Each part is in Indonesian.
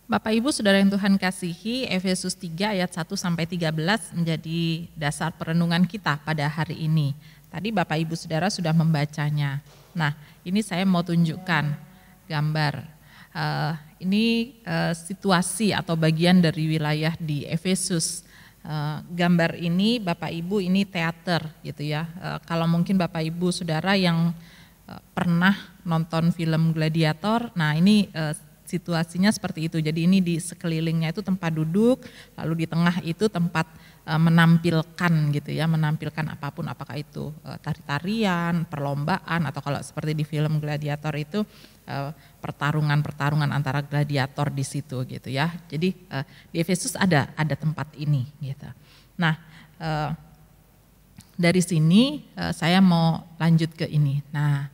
Bapak Ibu Saudara yang Tuhan kasihi, Efesus 3 ayat 1 sampai 13 menjadi dasar perenungan kita pada hari ini. Tadi Bapak Ibu Saudara sudah membacanya. Nah, ini saya mau tunjukkan gambar. Ini situasi atau bagian dari wilayah di Efesus. Gambar ini Bapak Ibu ini teater gitu ya. Kalau mungkin Bapak Ibu Saudara yang pernah nonton film Gladiator, nah ini situasinya seperti itu. Jadi ini di sekelilingnya itu tempat duduk, lalu di tengah itu tempat menampilkan gitu ya, menampilkan apapun, apakah itu tari-tarian, perlombaan, atau kalau seperti di film Gladiator itu pertarungan-pertarungan antara gladiator di situ gitu ya. Jadi di Efesus ada tempat ini gitu. Nah, dari sini saya mau lanjut ke ini. Nah,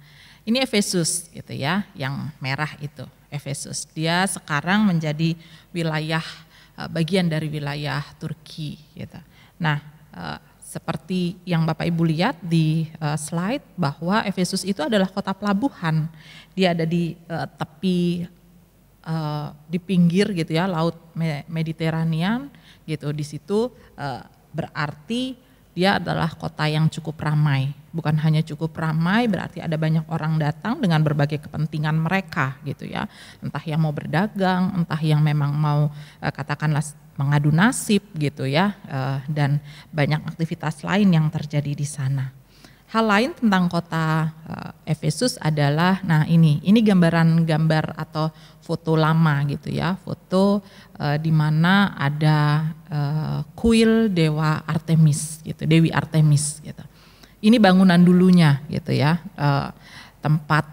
ini Efesus gitu ya, yang merah itu. Efesus, dia sekarang menjadi wilayah bagian dari wilayah Turki gitu. Nah, seperti yang Bapak Ibu lihat di slide bahwa Efesus itu adalah kota pelabuhan. Dia ada di tepi di pinggir gitu ya, Laut Mediterranean gitu. Di situ berarti dia adalah kota yang cukup ramai. Bukan hanya cukup ramai, berarti ada banyak orang datang dengan berbagai kepentingan mereka gitu ya. Entah yang mau berdagang, entah yang memang mau katakanlah mengadu nasib gitu ya. Dan banyak aktivitas lain yang terjadi di sana. Hal lain tentang kota Efesus adalah, nah ini gambar atau foto lama gitu ya. Foto di mana ada kuil dewa Artemis gitu, Dewi Artemis gitu. Ini bangunan dulunya gitu ya, tempat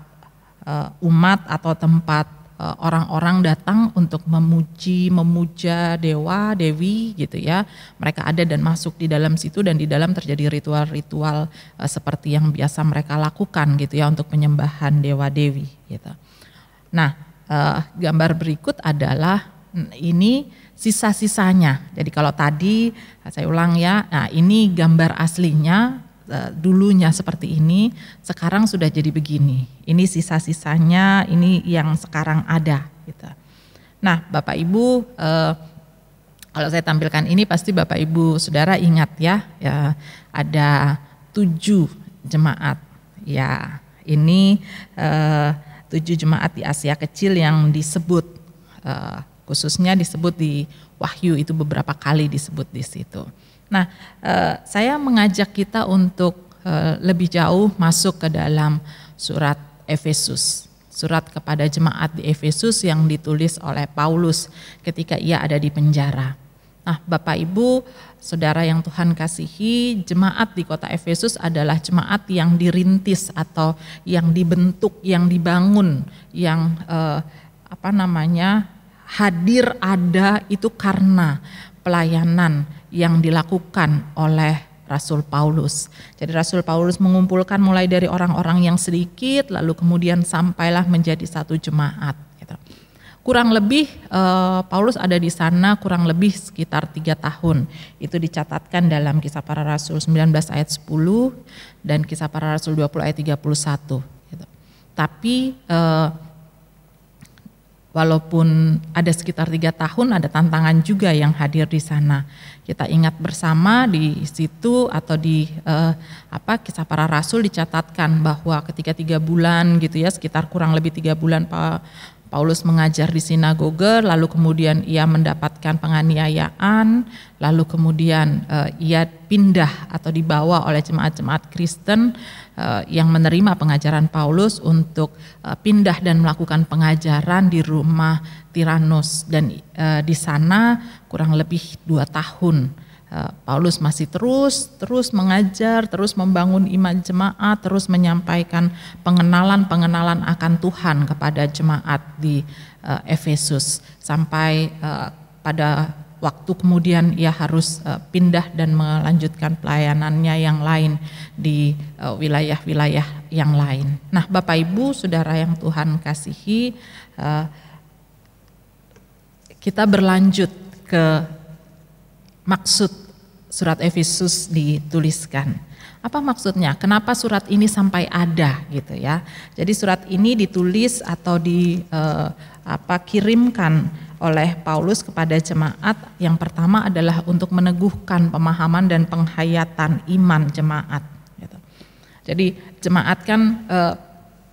umat atau tempat orang-orang datang untuk memuja dewa, dewi gitu ya. Mereka ada dan masuk di dalam situ, dan di dalam terjadi ritual-ritual seperti yang biasa mereka lakukan gitu ya, untuk penyembahan dewa-dewi gitu. Nah, gambar berikut adalah ini sisa-sisanya. Jadi kalau tadi saya ulang ya, nah ini gambar aslinya. Dulunya seperti ini, sekarang sudah jadi begini. Ini sisa-sisanya, ini yang sekarang ada. Gitu. Nah, Bapak Ibu, kalau saya tampilkan ini pasti Bapak Ibu Saudara ingat ya, ada 7 jemaat. Ya, ini 7 jemaat di Asia Kecil yang disebut, khususnya disebut di Wahyu itu beberapa kali disebut di situ. Nah, saya mengajak kita untuk lebih jauh masuk ke dalam surat Efesus. Surat kepada jemaat di Efesus yang ditulis oleh Paulus ketika ia ada di penjara. Nah, Bapak Ibu, Saudara yang Tuhan kasihi, jemaat di kota Efesus adalah jemaat yang dirintis atau yang dibentuk, yang dibangun, yang hadir ada itu karena pelayanan yang dilakukan oleh Rasul Paulus. Jadi Rasul Paulus mengumpulkan mulai dari orang-orang yang sedikit, lalu kemudian sampailah menjadi satu jemaat. Gitu. Kurang lebih Paulus ada di sana kurang lebih sekitar 3 tahun. Itu dicatatkan dalam Kisah Para Rasul 19 ayat 10 dan Kisah Para Rasul 20 ayat 31. Gitu. Tapi walaupun ada sekitar 3 tahun, ada tantangan juga yang hadir di sana. Kita ingat bersama di situ atau di Kisah Para Rasul dicatatkan bahwa ketika 3 bulan gitu ya, sekitar kurang lebih 3 bulan Paulus mengajar di sinagoge, lalu kemudian ia mendapatkan penganiayaan, lalu kemudian ia pindah atau dibawa oleh jemaat-jemaat Kristen yang menerima pengajaran Paulus untuk pindah dan melakukan pengajaran di rumah Tiranus, dan di sana kurang lebih 2 tahun. Paulus masih terus mengajar, terus membangun iman jemaat, terus menyampaikan pengenalan akan Tuhan kepada jemaat di Efesus, sampai pada waktu kemudian ia harus pindah dan melanjutkan pelayanannya yang lain di wilayah-wilayah yang lain. Nah, Bapak Ibu Saudara yang Tuhan kasihi, kita berlanjut ke maksud surat Efesus dituliskan. Apa maksudnya? Kenapa surat ini sampai ada gitu ya? Jadi surat ini ditulis atau kirimkan oleh Paulus kepada jemaat yang pertama adalah untuk meneguhkan pemahaman dan penghayatan iman jemaat. Gitu. Jadi jemaat kan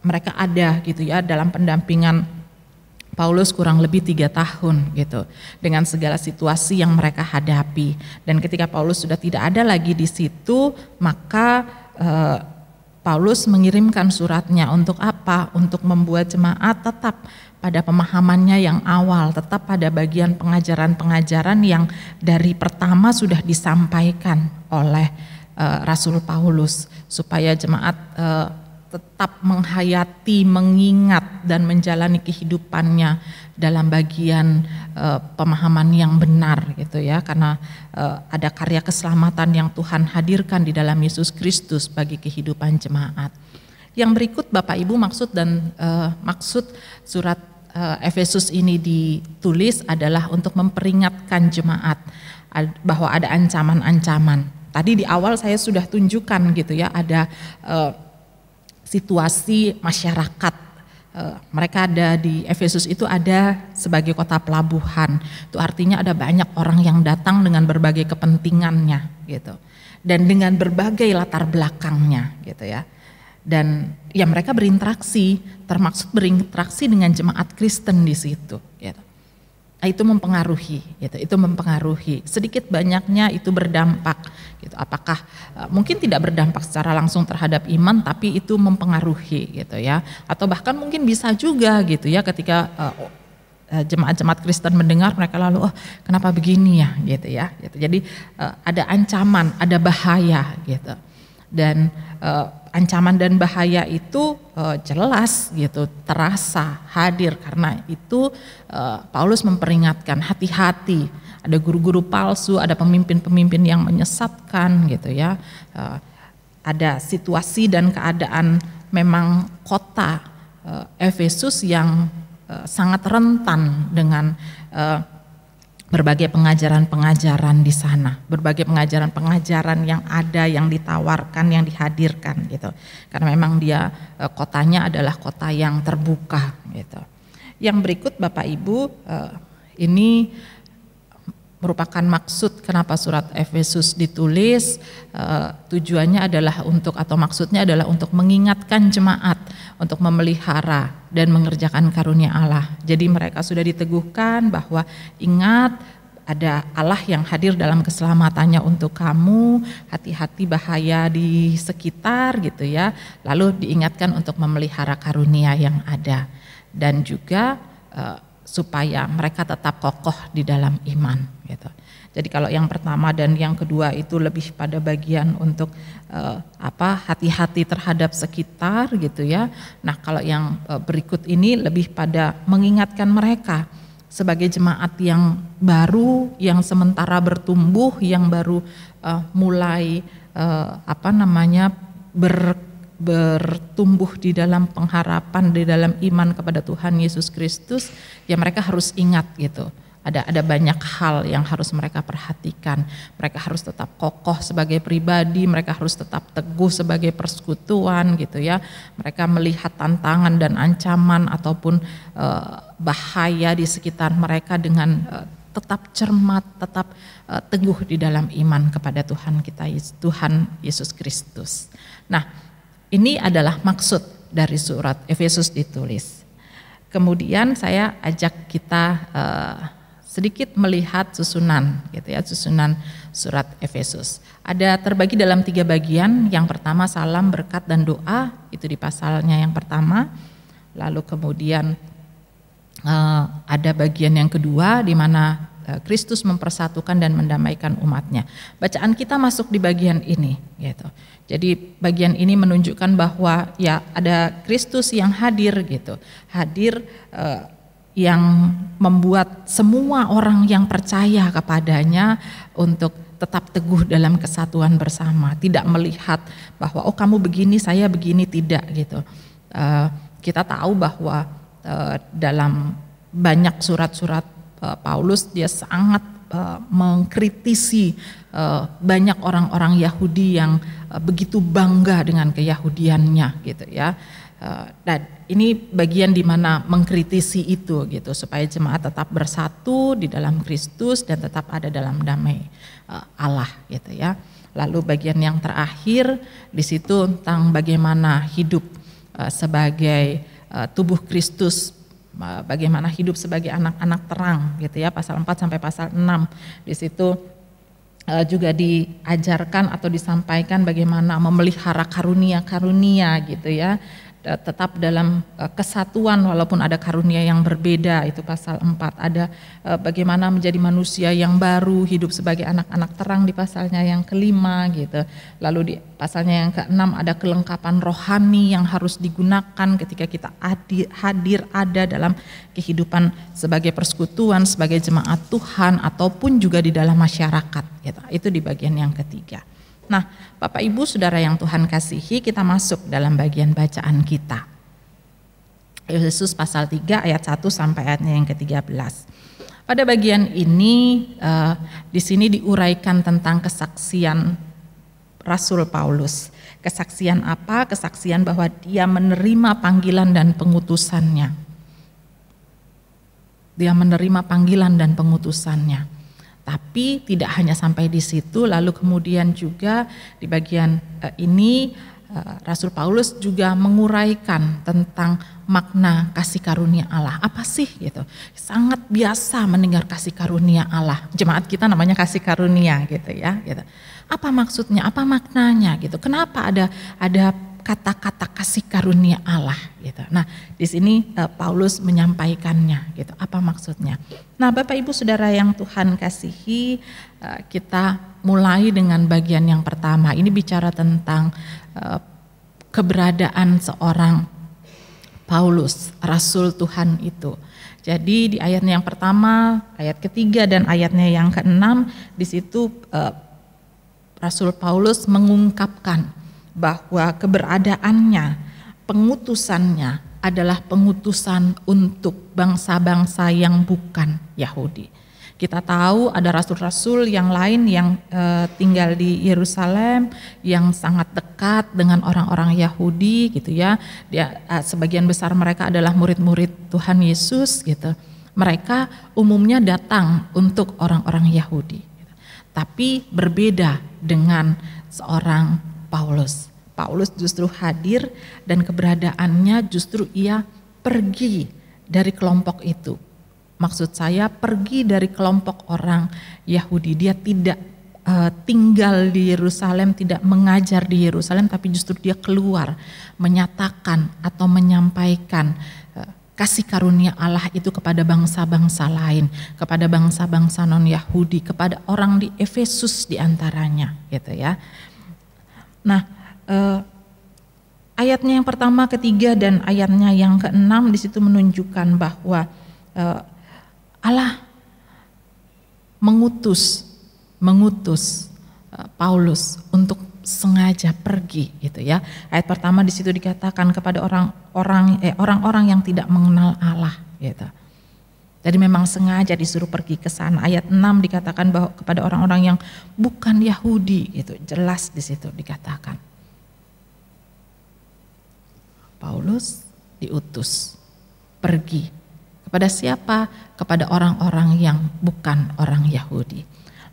mereka ada gitu ya dalam pendampingan Paulus kurang lebih 3 tahun gitu dengan segala situasi yang mereka hadapi, dan ketika Paulus sudah tidak ada lagi di situ, maka Paulus mengirimkan suratnya untuk apa? Untuk membuat jemaat tetap pada pemahamannya yang awal, tetap pada bagian pengajaran-pengajaran yang dari pertama sudah disampaikan oleh Rasul Paulus, supaya jemaat tetap menghayati, mengingat dan menjalani kehidupannya dalam bagian pemahaman yang benar gitu ya, karena ada karya keselamatan yang Tuhan hadirkan di dalam Yesus Kristus bagi kehidupan jemaat. Yang berikut Bapak Ibu maksud surat Efesus ini ditulis adalah untuk memperingatkan jemaat bahwa ada ancaman-ancaman. Tadi di awal saya sudah tunjukkan gitu ya, ada situasi masyarakat. Mereka ada di Efesus itu ada sebagai kota pelabuhan. Itu artinya ada banyak orang yang datang dengan berbagai kepentingannya gitu. Dan dengan berbagai latar belakangnya gitu ya. Dan ya mereka berinteraksi, termasuk berinteraksi dengan jemaat Kristen di situ gitu. Itu mempengaruhi gitu, itu mempengaruhi. Sedikit banyaknya itu berdampak gitu. Apakah mungkin tidak berdampak secara langsung terhadap iman, tapi itu mempengaruhi gitu ya. Atau bahkan mungkin bisa juga gitu ya, ketika jemaat-jemaat Kristen mendengar, mereka lalu kenapa begini ya gitu ya gitu. Jadi ada ancaman, ada bahaya gitu. Dan ancaman dan bahaya itu jelas gitu, terasa hadir. Karena itu Paulus memperingatkan, hati-hati, ada guru-guru palsu, ada pemimpin-pemimpin yang menyesatkan gitu ya. Ada situasi dan keadaan memang kota Efesus yang sangat rentan dengan berbagai pengajaran-pengajaran di sana, berbagai pengajaran-pengajaran yang ada, yang ditawarkan, yang dihadirkan gitu. Karena memang dia kotanya adalah kota yang terbuka gitu. Yang berikut Bapak Ibu, ini merupakan maksud kenapa surat Efesus ditulis. Tujuannya adalah untuk, atau maksudnya adalah untuk mengingatkan jemaat untuk memelihara dan mengerjakan karunia Allah. Jadi mereka sudah diteguhkan bahwa ingat ada Allah yang hadir dalam keselamatannya untuk kamu, hati-hati bahaya di sekitar gitu ya. Lalu diingatkan untuk memelihara karunia yang ada, dan juga supaya mereka tetap kokoh di dalam iman gitu. Jadi kalau yang pertama dan yang kedua itu lebih pada bagian untuk hati-hati terhadap sekitar gitu ya. Nah kalau yang berikut ini lebih pada mengingatkan mereka sebagai jemaat yang baru, yang sementara bertumbuh, yang baru mulai bertumbuh di dalam pengharapan, di dalam iman kepada Tuhan Yesus Kristus. Ya mereka harus ingat gitu. Ada banyak hal yang harus mereka perhatikan. Mereka harus tetap kokoh sebagai pribadi, mereka harus tetap teguh sebagai persekutuan gitu ya. Mereka melihat tantangan dan ancaman ataupun bahaya di sekitar mereka dengan tetap cermat, tetap teguh di dalam iman kepada Tuhan kita, Tuhan Yesus Kristus. Nah, ini adalah maksud dari surat Efesus ditulis. Kemudian saya ajak kita sedikit melihat susunan gitu ya, susunan surat Efesus. Ada terbagi dalam 3 bagian. Yang pertama salam, berkat dan doa, itu di pasalnya yang pertama. Lalu kemudian ada bagian yang kedua di mana Kristus mempersatukan dan mendamaikan umatnya. Bacaan kita masuk di bagian ini gitu. Jadi bagian ini menunjukkan bahwa ya ada Kristus yang hadir gitu. Hadir yang membuat semua orang yang percaya kepadanya untuk tetap teguh dalam kesatuan bersama, tidak melihat bahwa kamu begini, saya begini, tidak gitu. Kita tahu bahwa dalam banyak surat-surat Paulus dia sangat mengkritisi banyak orang-orang Yahudi yang begitu bangga dengan keyahudiannya gitu ya. Dan ini bagian di mana mengkritisi itu gitu, supaya jemaat tetap bersatu di dalam Kristus dan tetap ada dalam damai Allah gitu ya. Lalu bagian yang terakhir di situ tentang bagaimana hidup sebagai tubuh Kristus, bagaimana hidup sebagai anak-anak terang gitu ya, pasal 4 sampai pasal 6. Di situ juga diajarkan atau disampaikan bagaimana memelihara karunia-karunia gitu ya, tetap dalam kesatuan walaupun ada karunia yang berbeda, itu pasal 4. Ada bagaimana menjadi manusia yang baru, hidup sebagai anak-anak terang di pasalnya yang kelima gitu. Lalu di pasalnya yang keenam ada kelengkapan rohani yang harus digunakan ketika kita hadir ada dalam kehidupan sebagai persekutuan, sebagai jemaat Tuhan ataupun juga di dalam masyarakat gitu. Itu di bagian yang ketiga. Nah, Bapak Ibu Saudara yang Tuhan kasihi, kita masuk dalam bagian bacaan kita. Efesus pasal 3 ayat 1 sampai ayatnya yang ke-13. Pada bagian ini di sini diuraikan tentang kesaksian Rasul Paulus. Kesaksian apa? Kesaksian bahwa dia menerima panggilan dan pengutusannya. Dia menerima panggilan dan pengutusannya. Tapi tidak hanya sampai di situ, lalu kemudian juga di bagian ini Rasul Paulus juga menguraikan tentang makna kasih karunia Allah. Apa sih gitu? Sangat biasa mendengar kasih karunia Allah. Jemaat kita namanya kasih karunia gitu ya. Gitu. Apa maksudnya? Apa maknanya gitu? Kenapa ada kata-kata kasih karunia Allah gitu. Nah, di sini Paulus menyampaikannya gitu. Apa maksudnya? Nah, Bapak Ibu Saudara yang Tuhan kasihi, kita mulai dengan bagian yang pertama. Ini bicara tentang keberadaan seorang Paulus, rasul Tuhan itu. Jadi di ayatnya yang pertama, ayat ketiga dan ayatnya yang keenam, di situ Rasul Paulus mengungkapkan bahwa keberadaannya, pengutusannya adalah pengutusan untuk bangsa-bangsa yang bukan Yahudi. Kita tahu ada rasul-rasul yang lain yang tinggal di Yerusalem yang sangat dekat dengan orang-orang Yahudi gitu ya. Sebagian besar mereka adalah murid-murid Tuhan Yesus gitu. Mereka umumnya datang untuk orang-orang Yahudi. Tapi berbeda dengan seorang Paulus. Paulus justru hadir dan keberadaannya justru ia pergi dari kelompok itu. Maksud saya pergi dari kelompok orang Yahudi. Dia tidak tinggal di Yerusalem, tidak mengajar di Yerusalem, tapi justru dia keluar menyatakan atau menyampaikan kasih karunia Allah itu kepada bangsa-bangsa lain, kepada bangsa-bangsa non-Yahudi, kepada orang di Efesus diantaranya gitu ya. Nah, ayatnya yang pertama, ketiga, dan ayatnya yang keenam di situ menunjukkan bahwa Allah mengutus Paulus untuk sengaja pergi gitu ya. Ayat pertama di situ dikatakan kepada orang-orang yang tidak mengenal Allah gitu. Jadi memang sengaja disuruh pergi ke sana. Ayat 6 dikatakan bahwa kepada orang-orang yang bukan Yahudi gitu. Jelas di situ dikatakan. Paulus diutus pergi. Kepada siapa? Kepada orang-orang yang bukan orang Yahudi.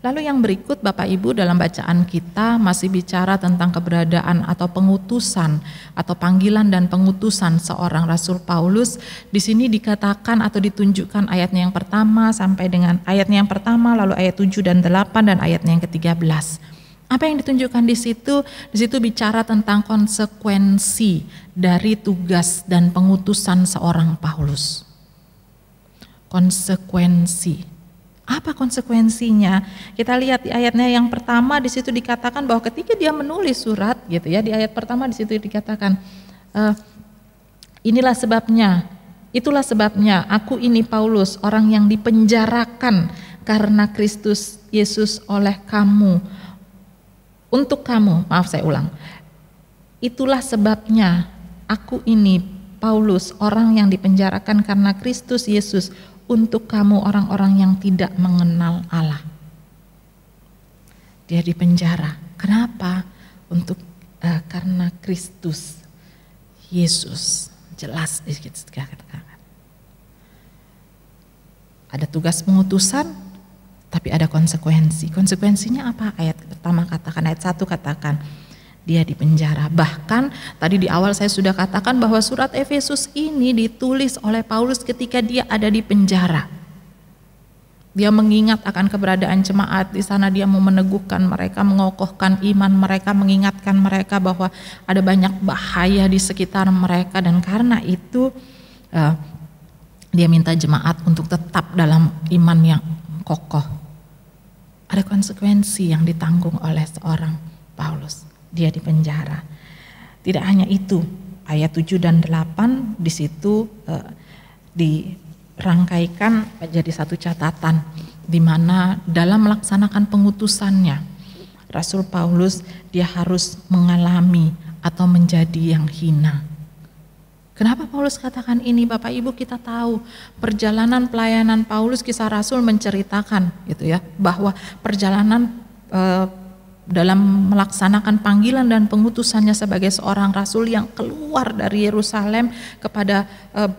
Lalu yang berikut Bapak Ibu dalam bacaan kita masih bicara tentang keberadaan atau pengutusan atau panggilan dan pengutusan seorang Rasul Paulus. Di sini dikatakan atau ditunjukkan ayatnya yang pertama sampai dengan ayatnya yang pertama, lalu ayat 7 dan 8 dan ayatnya yang ke-13. Apa yang ditunjukkan di situ? Di situ bicara tentang konsekuensi dari tugas dan pengutusan seorang Paulus. Konsekuensi. Apa konsekuensinya? Kita lihat di ayatnya yang pertama di situ dikatakan bahwa ketika dia menulis surat gitu ya, di ayat pertama di situ dikatakan inilah sebabnya, itulah sebabnya aku ini Paulus, orang yang dipenjarakan karena Kristus Yesus oleh kamu, untuk kamu, maaf saya ulang. Itulah sebabnya aku ini Paulus, orang yang dipenjarakan karena Kristus Yesus untuk kamu orang-orang yang tidak mengenal Allah. Dia dipenjara. Kenapa? Karena Kristus Yesus. Jelas dikatakan. Ada tugas pengutusan, tapi ada konsekuensi. Konsekuensinya apa? Ayat pertama katakan, ayat 1 katakan, dia dipenjara. Bahkan tadi di awal saya sudah katakan bahwa surat Efesus ini ditulis oleh Paulus ketika dia ada di penjara. Dia mengingat akan keberadaan jemaat di sana, dia mau meneguhkan mereka, mengokohkan iman mereka, mengingatkan mereka bahwa ada banyak bahaya di sekitar mereka, dan karena itu dia minta jemaat untuk tetap dalam iman yang kokoh. Ada konsekuensi yang ditanggung oleh seorang Paulus. Dia dipenjara. Tidak hanya itu, ayat 7 dan 8 di situ dirangkaikan jadi satu catatan di mana dalam melaksanakan pengutusannya Rasul Paulus dia harus mengalami atau menjadi yang hina. Kenapa Paulus katakan ini? Bapak Ibu, kita tahu perjalanan pelayanan Paulus, Kisah Rasul menceritakan gitu ya, bahwa perjalanan dalam melaksanakan panggilan dan pengutusannya sebagai seorang rasul yang keluar dari Yerusalem kepada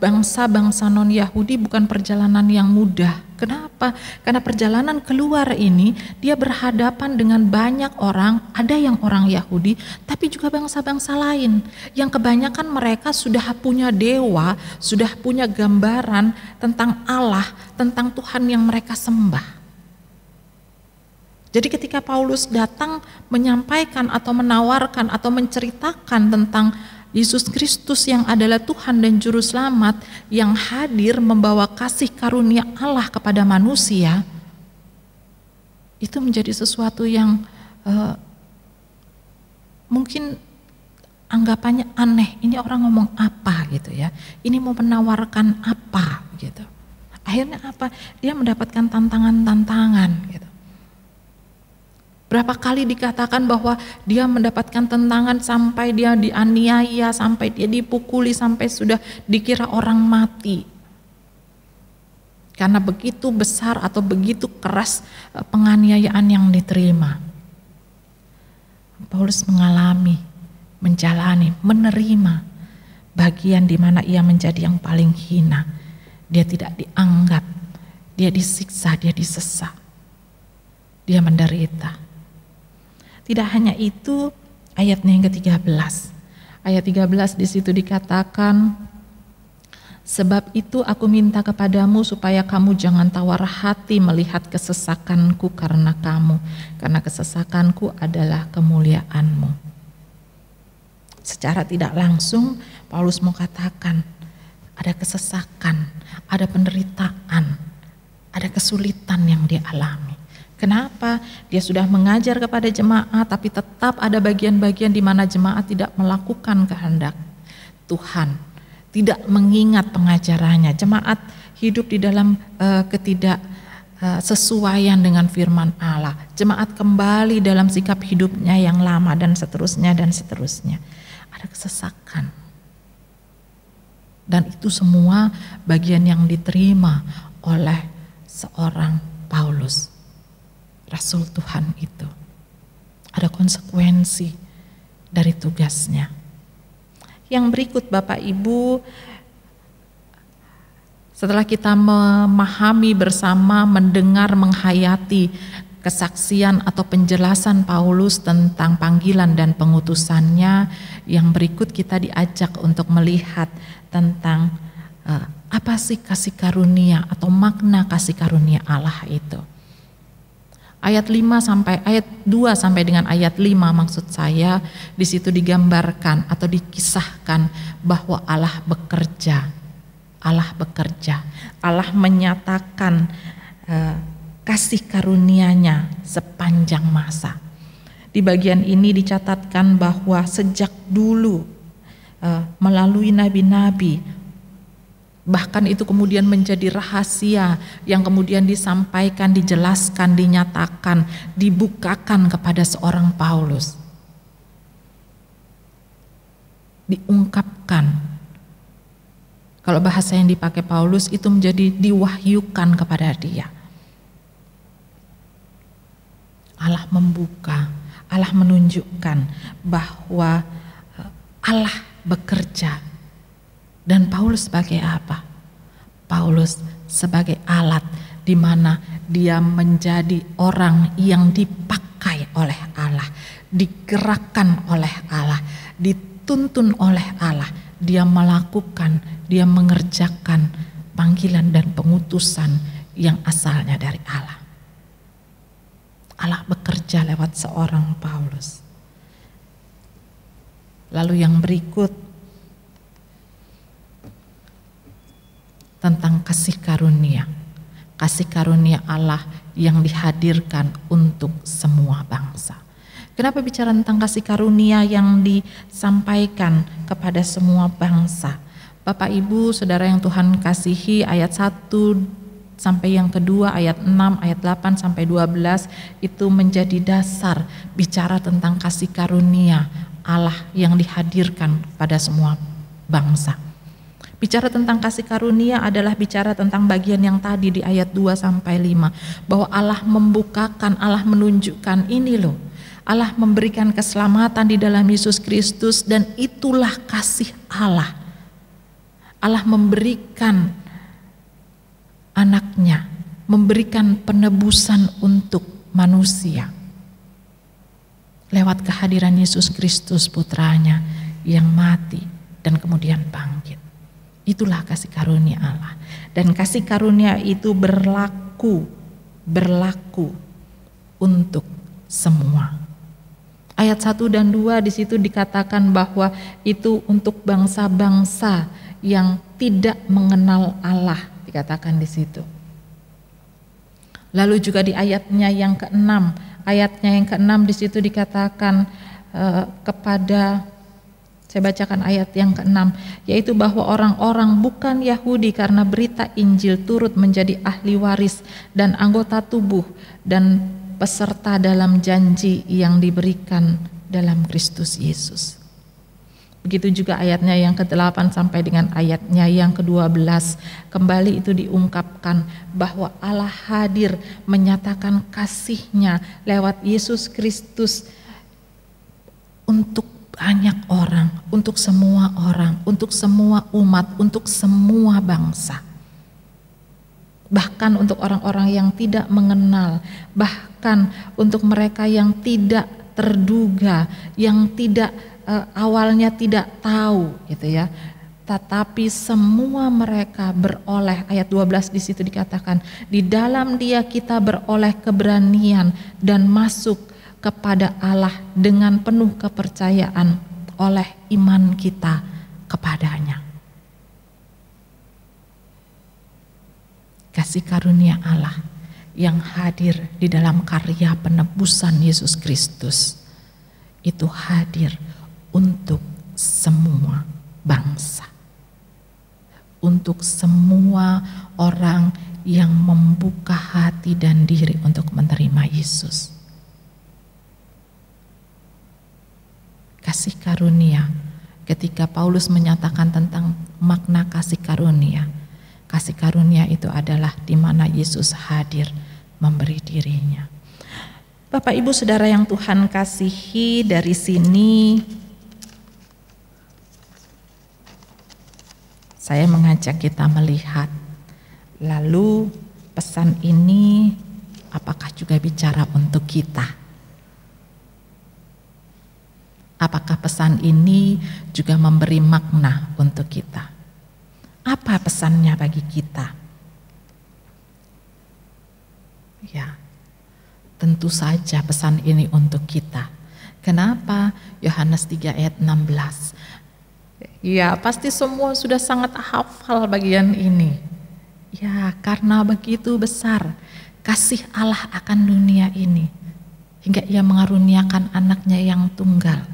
bangsa-bangsa non-Yahudi bukan perjalanan yang mudah. Kenapa? Karena perjalanan keluar ini dia berhadapan dengan banyak orang, ada yang orang Yahudi tapi juga bangsa-bangsa lain yang kebanyakan mereka sudah punya dewa, sudah punya gambaran tentang Allah, tentang Tuhan yang mereka sembah. Jadi ketika Paulus datang menyampaikan atau menawarkan atau menceritakan tentang Yesus Kristus yang adalah Tuhan dan Juru Selamat yang hadir membawa kasih karunia Allah kepada manusia, itu menjadi sesuatu yang mungkin anggapannya aneh. Ini orang ngomong apa gitu ya? Ini mau menawarkan apa gitu? Akhirnya apa? Dia mendapatkan tantangan-tantangan gitu. Berapa kali dikatakan bahwa dia mendapatkan tentangan sampai dia dianiaya, sampai dia dipukuli, sampai sudah dikira orang mati. Karena begitu besar atau begitu keras penganiayaan yang diterima. Paulus mengalami, menjalani, menerima bagian di mana ia menjadi yang paling hina. Dia tidak dianggap, dia disiksa, dia disesat, dia menderita. Tidak hanya itu, ayatnya yang ke-13. Ayat 13 di situ dikatakan, sebab itu aku minta kepadamu supaya kamu jangan tawar hati melihat kesesakanku karena kamu, karena kesesakanku adalah kemuliaanmu. Secara tidak langsung Paulus mau katakan ada kesesakan, ada penderitaan, ada kesulitan yang dia alami. Kenapa? Dia sudah mengajar kepada jemaat, tapi tetap ada bagian-bagian di mana jemaat tidak melakukan kehendak Tuhan, tidak mengingat pengajarannya. Jemaat hidup di dalam ketidaksesuaian dengan firman Allah. Jemaat kembali dalam sikap hidupnya yang lama dan seterusnya dan seterusnya. Ada kesesakan. Dan itu semua bagian yang diterima oleh seorang Paulus. Rasul Tuhan itu ada konsekuensi dari tugasnya. Yang berikut Bapak Ibu, setelah kita memahami bersama, mendengar, menghayati kesaksian atau penjelasan Paulus tentang panggilan dan pengutusannya, yang berikut kita diajak untuk melihat tentang apa sih kasih karunia atau makna kasih karunia Allah itu. Ayat 2 sampai dengan ayat 5 maksud saya, di situ digambarkan atau dikisahkan bahwa Allah bekerja. Allah menyatakan kasih karunia-Nya sepanjang masa. Di bagian ini dicatatkan bahwa sejak dulu melalui nabi-nabi, bahkan itu kemudian menjadi rahasia yang kemudian disampaikan, dijelaskan, dinyatakan, dibukakan kepada seorang Paulus. Diungkapkan. Kalau bahasa yang dipakai Paulus itu menjadi diwahyukan kepada dia. Allah membuka, Allah menunjukkan bahwa Allah bekerja. Dan Paulus sebagai apa? Paulus sebagai alat di mana dia menjadi orang yang dipakai oleh Allah, digerakkan oleh Allah, dituntun oleh Allah. Dia melakukan, dia mengerjakan panggilan dan pengutusan yang asalnya dari Allah. Allah bekerja lewat seorang Paulus. Lalu yang berikut tentang kasih karunia. Kasih karunia Allah yang dihadirkan untuk semua bangsa. Kenapa bicara tentang kasih karunia yang disampaikan kepada semua bangsa? Bapak Ibu Saudara yang Tuhan kasihi, ayat 1 sampai yang kedua, ayat 6, ayat 8 sampai 12 itu menjadi dasar bicara tentang kasih karunia Allah yang dihadirkan pada semua bangsa. Bicara tentang kasih karunia adalah bicara tentang bagian yang tadi di ayat 2 sampai 5, bahwa Allah membukakan, Allah menunjukkan ini loh, Allah memberikan keselamatan di dalam Yesus Kristus, dan itulah kasih Allah. Allah memberikan anaknya, memberikan penebusan untuk manusia lewat kehadiran Yesus Kristus putranya yang mati dan kemudian bangkit. Itulah kasih karunia Allah. Dan kasih karunia itu berlaku untuk semua. Ayat 1 dan 2 di situ dikatakan bahwa itu untuk bangsa-bangsa yang tidak mengenal Allah, dikatakan di situ. Lalu juga di ayatnya yang ke-6, di situ dikatakan kepada, saya bacakan ayat yang ke-6, yaitu bahwa orang-orang bukan Yahudi karena berita Injil turut menjadi ahli waris dan anggota tubuh dan peserta dalam janji yang diberikan dalam Kristus Yesus. Begitu juga ayatnya yang ke-8 sampai dengan ayatnya yang ke-12, kembali itu diungkapkan bahwa Allah hadir menyatakan kasih-Nya lewat Yesus Kristus untuk banyak orang, untuk semua orang, untuk semua umat, untuk semua bangsa. Bahkan untuk orang-orang yang tidak mengenal, bahkan untuk mereka yang tidak terduga, yang tidak awalnya tidak tahu gitu ya. Tetapi semua mereka beroleh, ayat 12 di situ dikatakan, di dalam Dia kita beroleh keberanian dan masuk kepada Allah dengan penuh kepercayaan oleh iman kita kepadanya. Kasih karunia Allah yang hadir di dalam karya penebusan Yesus Kristus itu hadir untuk semua bangsa, untuk semua orang yang membuka hati dan diri untuk menerima Yesus. Kasih karunia, ketika Paulus menyatakan tentang makna kasih karunia itu adalah di mana Yesus hadir memberi dirinya. Bapak Ibu Saudara yang Tuhan kasihi, dari sini saya mengajak kita melihat, lalu pesan ini apakah juga bicara untuk kita? Apakah pesan ini juga memberi makna untuk kita? Apa pesannya bagi kita? Ya, tentu saja pesan ini untuk kita. Kenapa? Yohanes 3 ayat 16. Ya, pasti semua sudah sangat hafal bagian ini. Ya, karena begitu besar kasih Allah akan dunia ini, hingga Ia mengaruniakan anaknya yang tunggal.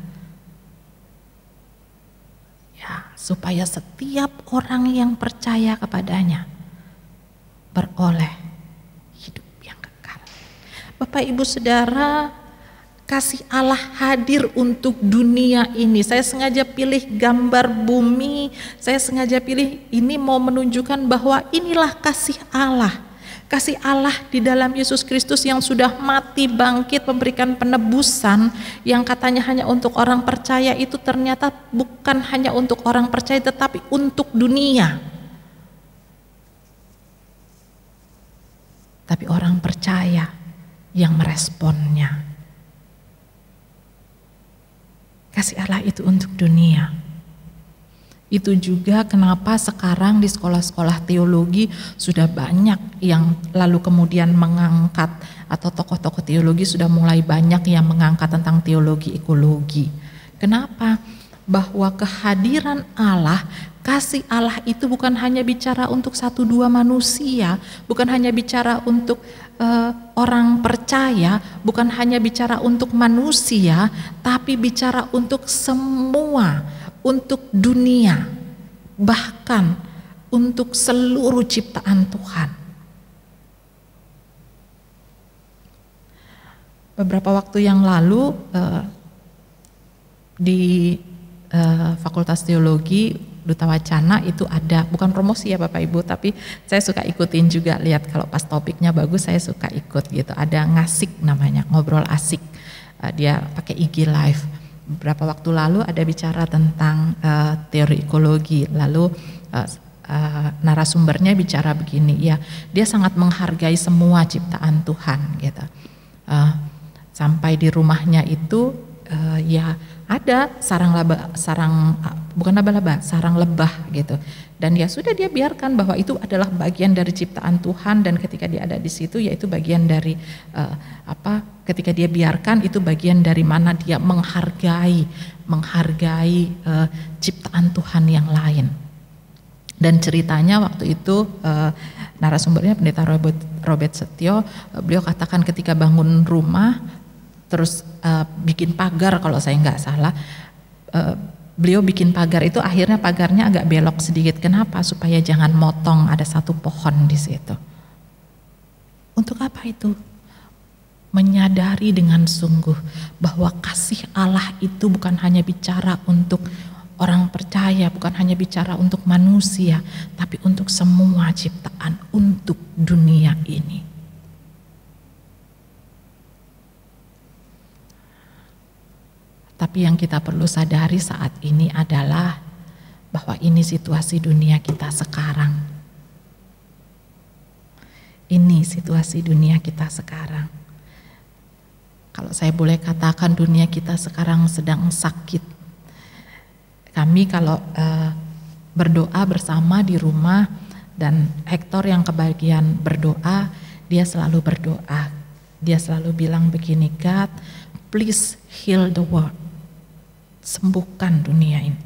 Ya, supaya setiap orang yang percaya kepadanya beroleh hidup yang kekal. Bapak Ibu Saudara, kasih Allah hadir untuk dunia ini. Saya sengaja pilih gambar bumi, saya sengaja pilih ini mau menunjukkan bahwa inilah kasih Allah. Kasih Allah di dalam Yesus Kristus yang sudah mati, bangkit, memberikan penebusan yang katanya hanya untuk orang percaya, itu ternyata bukan hanya untuk orang percaya tetapi untuk dunia. Tapi orang percaya yang meresponnya. Kasih Allah itu untuk dunia. Itu juga kenapa sekarang di sekolah-sekolah teologi sudah banyak yang lalu kemudian mengangkat, atau tokoh-tokoh teologi sudah mulai banyak yang mengangkat tentang teologi ekologi. Kenapa? Bahwa kehadiran Allah, kasih Allah itu bukan hanya bicara untuk 1-2 manusia, bukan hanya bicara untuk orang percaya, bukan hanya bicara untuk manusia, tapi bicara untuk semua, untuk dunia, bahkan untuk seluruh ciptaan Tuhan. Beberapa waktu yang lalu di Fakultas Teologi Duta Wacana itu ada, bukan promosi ya Bapak Ibu, tapi saya suka ikutin juga, lihat kalau pas topiknya bagus saya suka ikut gitu. Ada ngasik namanya, ngobrol asik, dia pakai IG Live. Beberapa waktu lalu ada bicara tentang teori ekologi, lalu narasumbernya bicara begini, ya dia sangat menghargai semua ciptaan Tuhan gitu. Sampai di rumahnya itu ya ada sarang lebah gitu, dan ya sudah dia biarkan bahwa itu adalah bagian dari ciptaan Tuhan, dan ketika dia ada di situ yaitu bagian dari ketika dia biarkan itu bagian dari mana dia menghargai ciptaan Tuhan yang lain. Dan ceritanya waktu itu narasumbernya Pendeta Robert Setio, beliau katakan ketika bangun rumah terus bikin pagar, kalau saya nggak salah, beliau bikin pagar itu akhirnya pagarnya agak belok sedikit. Kenapa? Supaya jangan motong ada satu pohon di situ. Untuk apa itu? Menyadari dengan sungguh bahwa kasih Allah itu bukan hanya bicara untuk orang percaya, bukan hanya bicara untuk manusia, tapi untuk semua ciptaan, untuk dunia ini. Tapi yang kita perlu sadari saat ini adalah bahwa ini situasi dunia kita sekarang. Ini situasi dunia kita sekarang. Kalau saya boleh katakan, dunia kita sekarang sedang sakit. Kami kalau berdoa bersama di rumah, dan Hector yang kebagian berdoa, dia selalu berdoa. Dia selalu bilang begini, God, please heal the world. Sembuhkan dunia ini.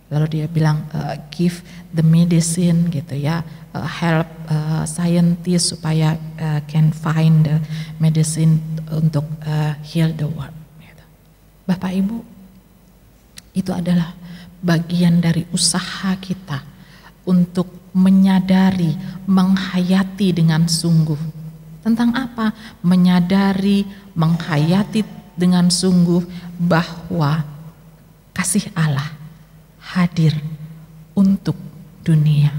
Lalu dia bilang give the medicine gitu ya, help scientists supaya can find the medicine untuk heal the world gitu. Bapak Ibu, itu adalah bagian dari usaha kita untuk menyadari, menghayati dengan sungguh. Tentang apa? Menyadari, menghayati dengan sungguh bahwa kasih Allah hadir untuk dunia.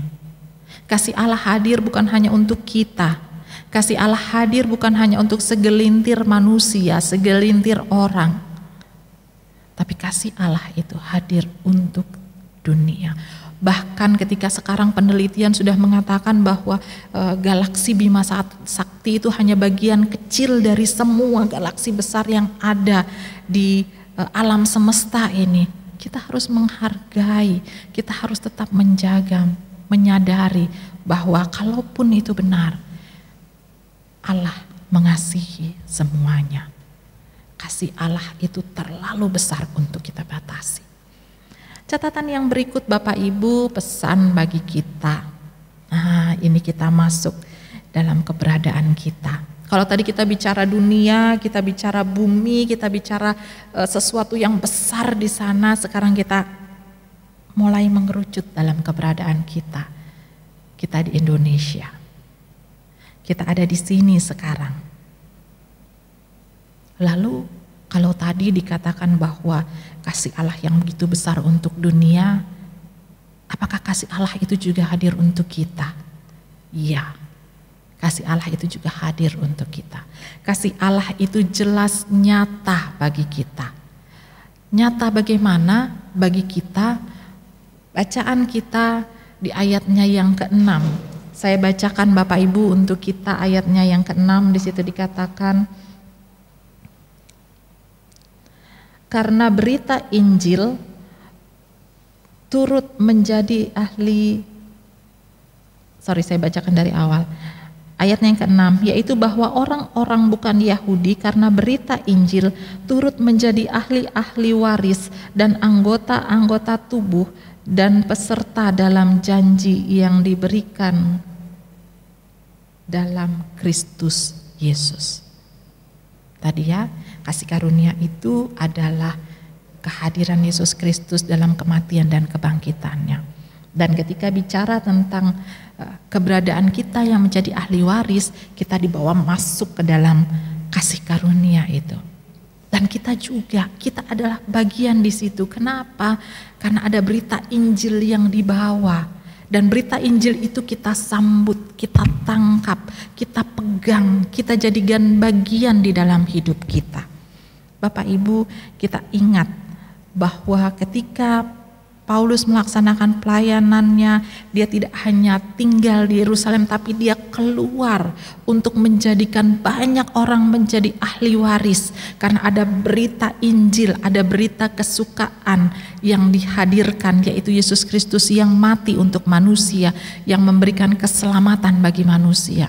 Kasih Allah hadir bukan hanya untuk kita. Kasih Allah hadir bukan hanya untuk segelintir manusia, segelintir orang. Tapi kasih Allah itu hadir untuk dunia. Bahkan ketika sekarang penelitian sudah mengatakan bahwa galaksi Bima Sakti itu hanya bagian kecil dari semua galaksi besar yang ada di alam semesta ini. Kita harus menghargai, kita harus tetap menjaga, menyadari bahwa kalaupun itu benar, Allah mengasihi semuanya. Kasih Allah itu terlalu besar untuk kita batasi. Catatan yang berikut Bapak Ibu, pesan bagi kita. Nah, ini kita masuk dalam keberadaan kita. Kalau tadi kita bicara dunia, kita bicara bumi, kita bicara sesuatu yang besar di sana, sekarang kita mulai mengerucut dalam keberadaan kita. Kita di Indonesia. Kita ada di sini sekarang. Lalu kalau tadi dikatakan bahwa kasih Allah yang begitu besar untuk dunia, apakah kasih Allah itu juga hadir untuk kita? Iya, kasih Allah itu juga hadir untuk kita. Kasih Allah itu jelas nyata bagi kita. Nyata bagaimana bagi kita? Bacaan kita di ayatnya yang ke-6. Saya bacakan Bapak Ibu untuk kita ayatnya yang ke-6. Di situ dikatakan, karena berita Injil turut menjadi saya bacakan dari awal. Ayatnya yang ke-6, yaitu bahwa orang-orang bukan Yahudi karena berita Injil turut menjadi ahli-ahli waris dan anggota-anggota tubuh dan peserta dalam janji yang diberikan dalam Kristus Yesus. Tadi ya, kasih karunia itu adalah kehadiran Yesus Kristus dalam kematian dan kebangkitannya. Dan ketika bicara tentang keberadaan kita yang menjadi ahli waris, kita dibawa masuk ke dalam kasih karunia itu. Dan kita adalah bagian di situ. Kenapa? Karena ada berita Injil yang dibawa. Dan berita Injil itu kita sambut, kita tangkap, kita pegang, kita jadikan bagian di dalam hidup kita. Bapak Ibu, kita ingat bahwa ketika Paulus melaksanakan pelayanannya, dia tidak hanya tinggal di Yerusalem, tapi dia keluar untuk menjadikan banyak orang menjadi ahli waris. Karena ada berita Injil, ada berita kesukaan yang dihadirkan, yaitu Yesus Kristus yang mati untuk manusia, yang memberikan keselamatan bagi manusia.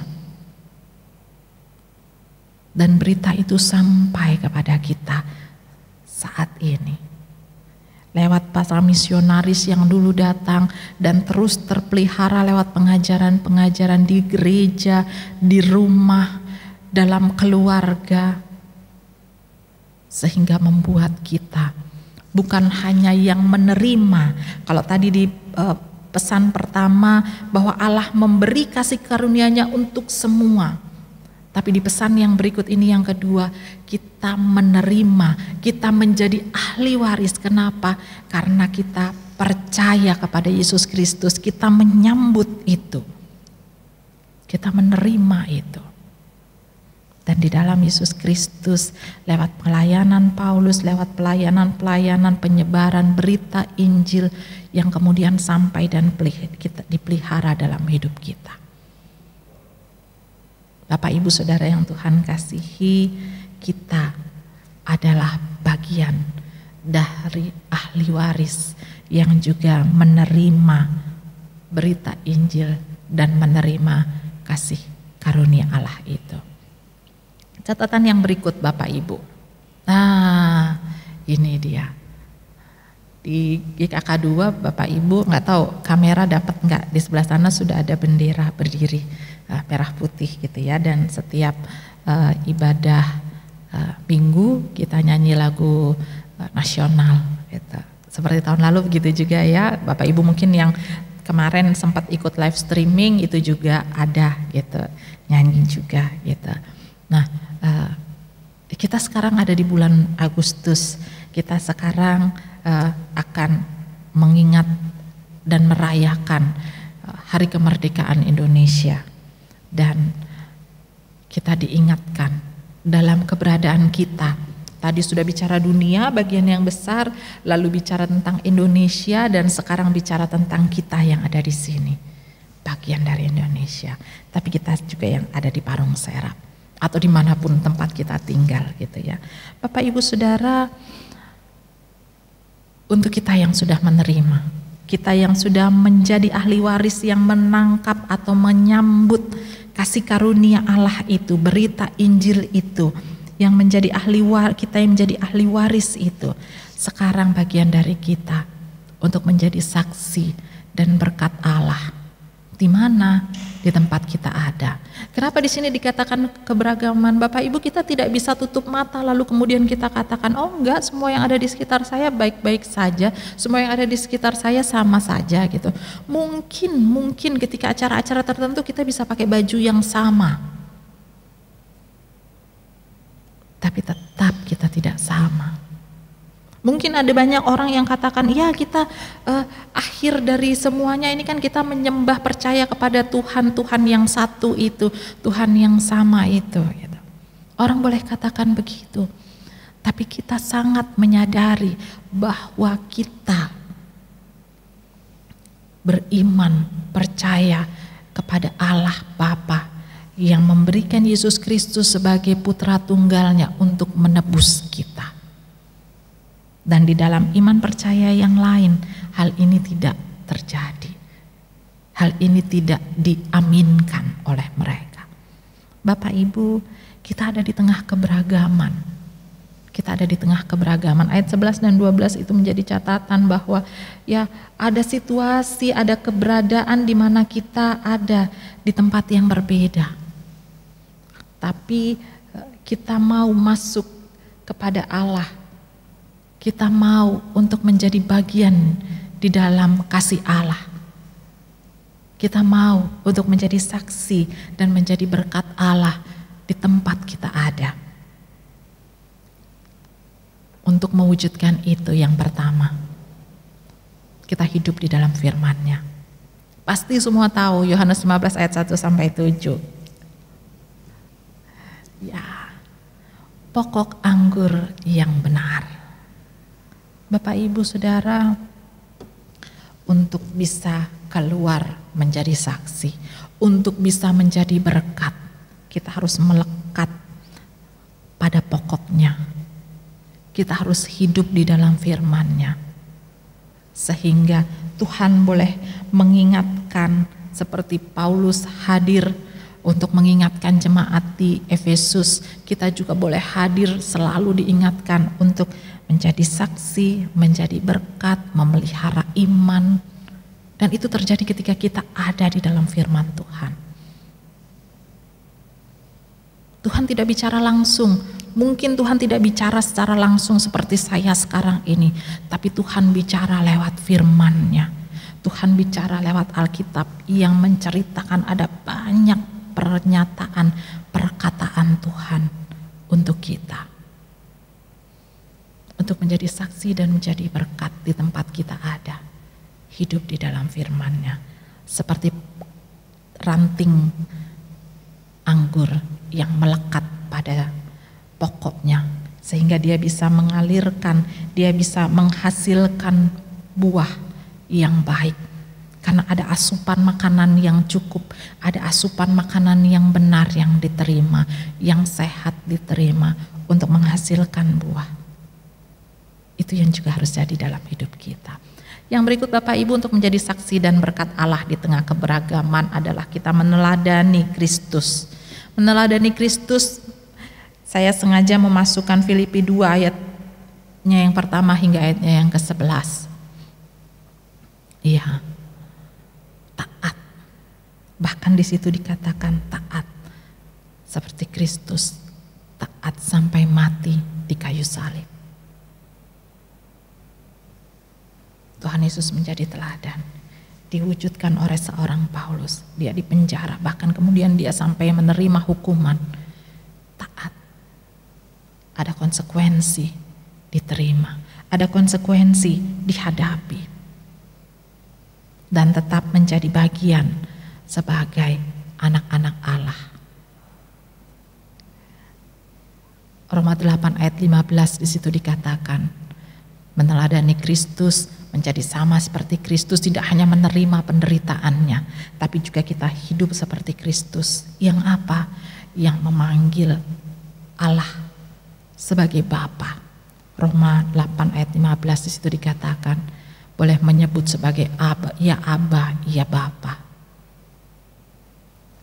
Dan berita itu sampai kepada kita saat ini. Lewat para misionaris yang dulu datang dan terus terpelihara lewat pengajaran-pengajaran di gereja, di rumah, dalam keluarga. Sehingga membuat kita bukan hanya yang menerima. Kalau tadi di pesan pertama bahwa Allah memberi kasih karunia-Nya untuk semua. Tapi di pesan yang berikut ini yang kedua, kita menerima, kita menjadi ahli waris. Kenapa? Karena kita percaya kepada Yesus Kristus, kita menyambut itu. Kita menerima itu. Dan di dalam Yesus Kristus, lewat pelayanan Paulus, lewat pelayanan penyebaran berita Injil yang kemudian sampai dan kita dipelihara dalam hidup kita. Bapak Ibu Saudara yang Tuhan kasihi, kita adalah bagian dari ahli waris yang juga menerima berita Injil dan menerima kasih karunia Allah itu. Catatan yang berikut Bapak Ibu. Nah, ini dia. Di GKK 2 Bapak Ibu, nggak tahu kamera dapat nggak, di sebelah sana sudah ada bendera berdiri merah putih gitu ya. Dan setiap ibadah minggu kita nyanyi lagu nasional gitu. Seperti tahun lalu begitu juga ya. Bapak Ibu mungkin yang kemarin sempat ikut live streaming itu juga ada gitu, nyanyi juga gitu. Nah, kita sekarang ada di bulan Agustus. Kita sekarang akan mengingat dan merayakan Hari Kemerdekaan Indonesia. Dan kita diingatkan dalam keberadaan kita. Tadi sudah bicara dunia bagian yang besar, lalu bicara tentang Indonesia, dan sekarang bicara tentang kita yang ada di sini. Bagian dari Indonesia. Tapi kita juga yang ada di Parung Serap atau dimanapun tempat kita tinggal gitu ya. Bapak Ibu Saudara, untuk kita yang sudah menerima, kita yang sudah menjadi ahli waris yang menangkap atau menyambut kasih karunia Allah itu, berita Injil itu, yang menjadi kita yang menjadi ahli waris itu, sekarang bagian dari kita untuk menjadi saksi dan berkat Allah. Di mana? Di tempat kita ada. Kenapa di sini dikatakan keberagaman? Bapak Ibu, kita tidak bisa tutup mata lalu kemudian kita katakan, oh enggak, semua yang ada di sekitar saya baik-baik saja, semua yang ada di sekitar saya sama saja gitu. Mungkin ketika acara-acara tertentu kita bisa pakai baju yang sama. Tapi tetap kita tidak sama. Mungkin ada banyak orang yang katakan, ya kita akhir dari semuanya ini kan kita menyembah percaya kepada Tuhan, Tuhan yang satu itu, Tuhan yang sama itu. Gitu. Orang boleh katakan begitu, tapi kita sangat menyadari bahwa kita beriman, percaya kepada Allah Bapa yang memberikan Yesus Kristus sebagai putra tunggalnya untuk menebus kita. Dan di dalam iman percaya yang lain, hal ini tidak terjadi. Hal ini tidak diaminkan oleh mereka. Bapak Ibu, kita ada di tengah keberagaman. Kita ada di tengah keberagaman. Ayat 11 dan 12 itu menjadi catatan bahwa ya ada situasi, ada keberadaan di mana kita ada di tempat yang berbeda. Tapi kita mau masuk kepada Allah. Kita mau untuk menjadi bagian di dalam kasih Allah. Kita mau untuk menjadi saksi dan menjadi berkat Allah di tempat kita ada. Untuk mewujudkan itu yang pertama, kita hidup di dalam firman-Nya. Pasti semua tahu Yohanes 15 ayat 1 sampai 7. Ya, pokok anggur yang benar. Bapak Ibu Saudara, untuk bisa keluar menjadi saksi, untuk bisa menjadi berkat, kita harus melekat pada pokoknya. Kita harus hidup di dalam firman-Nya. Sehingga Tuhan boleh mengingatkan seperti Paulus hadir untuk mengingatkan jemaat di Efesus. Kita juga boleh hadir selalu diingatkan untuk menjadi saksi, menjadi berkat, memelihara iman. Dan itu terjadi ketika kita ada di dalam firman Tuhan. Tuhan tidak bicara langsung. Mungkin Tuhan tidak bicara secara langsung seperti saya sekarang ini. Tapi Tuhan bicara lewat firman-Nya. Tuhan bicara lewat Alkitab yang menceritakan ada banyak pernyataan, perkataan Tuhan untuk kita. Untuk menjadi saksi dan menjadi berkat di tempat kita ada. Hidup di dalam firman-Nya. Seperti ranting anggur yang melekat pada pokoknya. Sehingga dia bisa mengalirkan, dia bisa menghasilkan buah yang baik. Karena ada asupan makanan yang cukup, ada asupan makanan yang benar yang diterima, yang sehat diterima untuk menghasilkan buah. Itu yang juga harus jadi dalam hidup kita. Yang berikut Bapak Ibu, untuk menjadi saksi dan berkat Allah di tengah keberagaman adalah kita meneladani Kristus. Meneladani Kristus, saya sengaja memasukkan Filipi 2 ayatnya yang pertama hingga ayatnya yang ke-11. Iya, taat. Bahkan di situ dikatakan taat seperti Kristus, taat sampai mati di kayu salib. Tuhan Yesus menjadi teladan, diwujudkan oleh seorang Paulus. Dia dipenjara, bahkan kemudian dia sampai menerima hukuman. Taat. Ada konsekuensi diterima, ada konsekuensi dihadapi. Dan tetap menjadi bagian sebagai anak-anak Allah. Roma 8 ayat 15 di situ dikatakan, meneladani Kristus, menjadi sama seperti Kristus, tidak hanya menerima penderitaannya, tapi juga kita hidup seperti Kristus. Yang apa? Yang memanggil Allah sebagai Bapa. Roma 8 ayat 15 di situ dikatakan, boleh menyebut sebagai Aba, ya Bapa.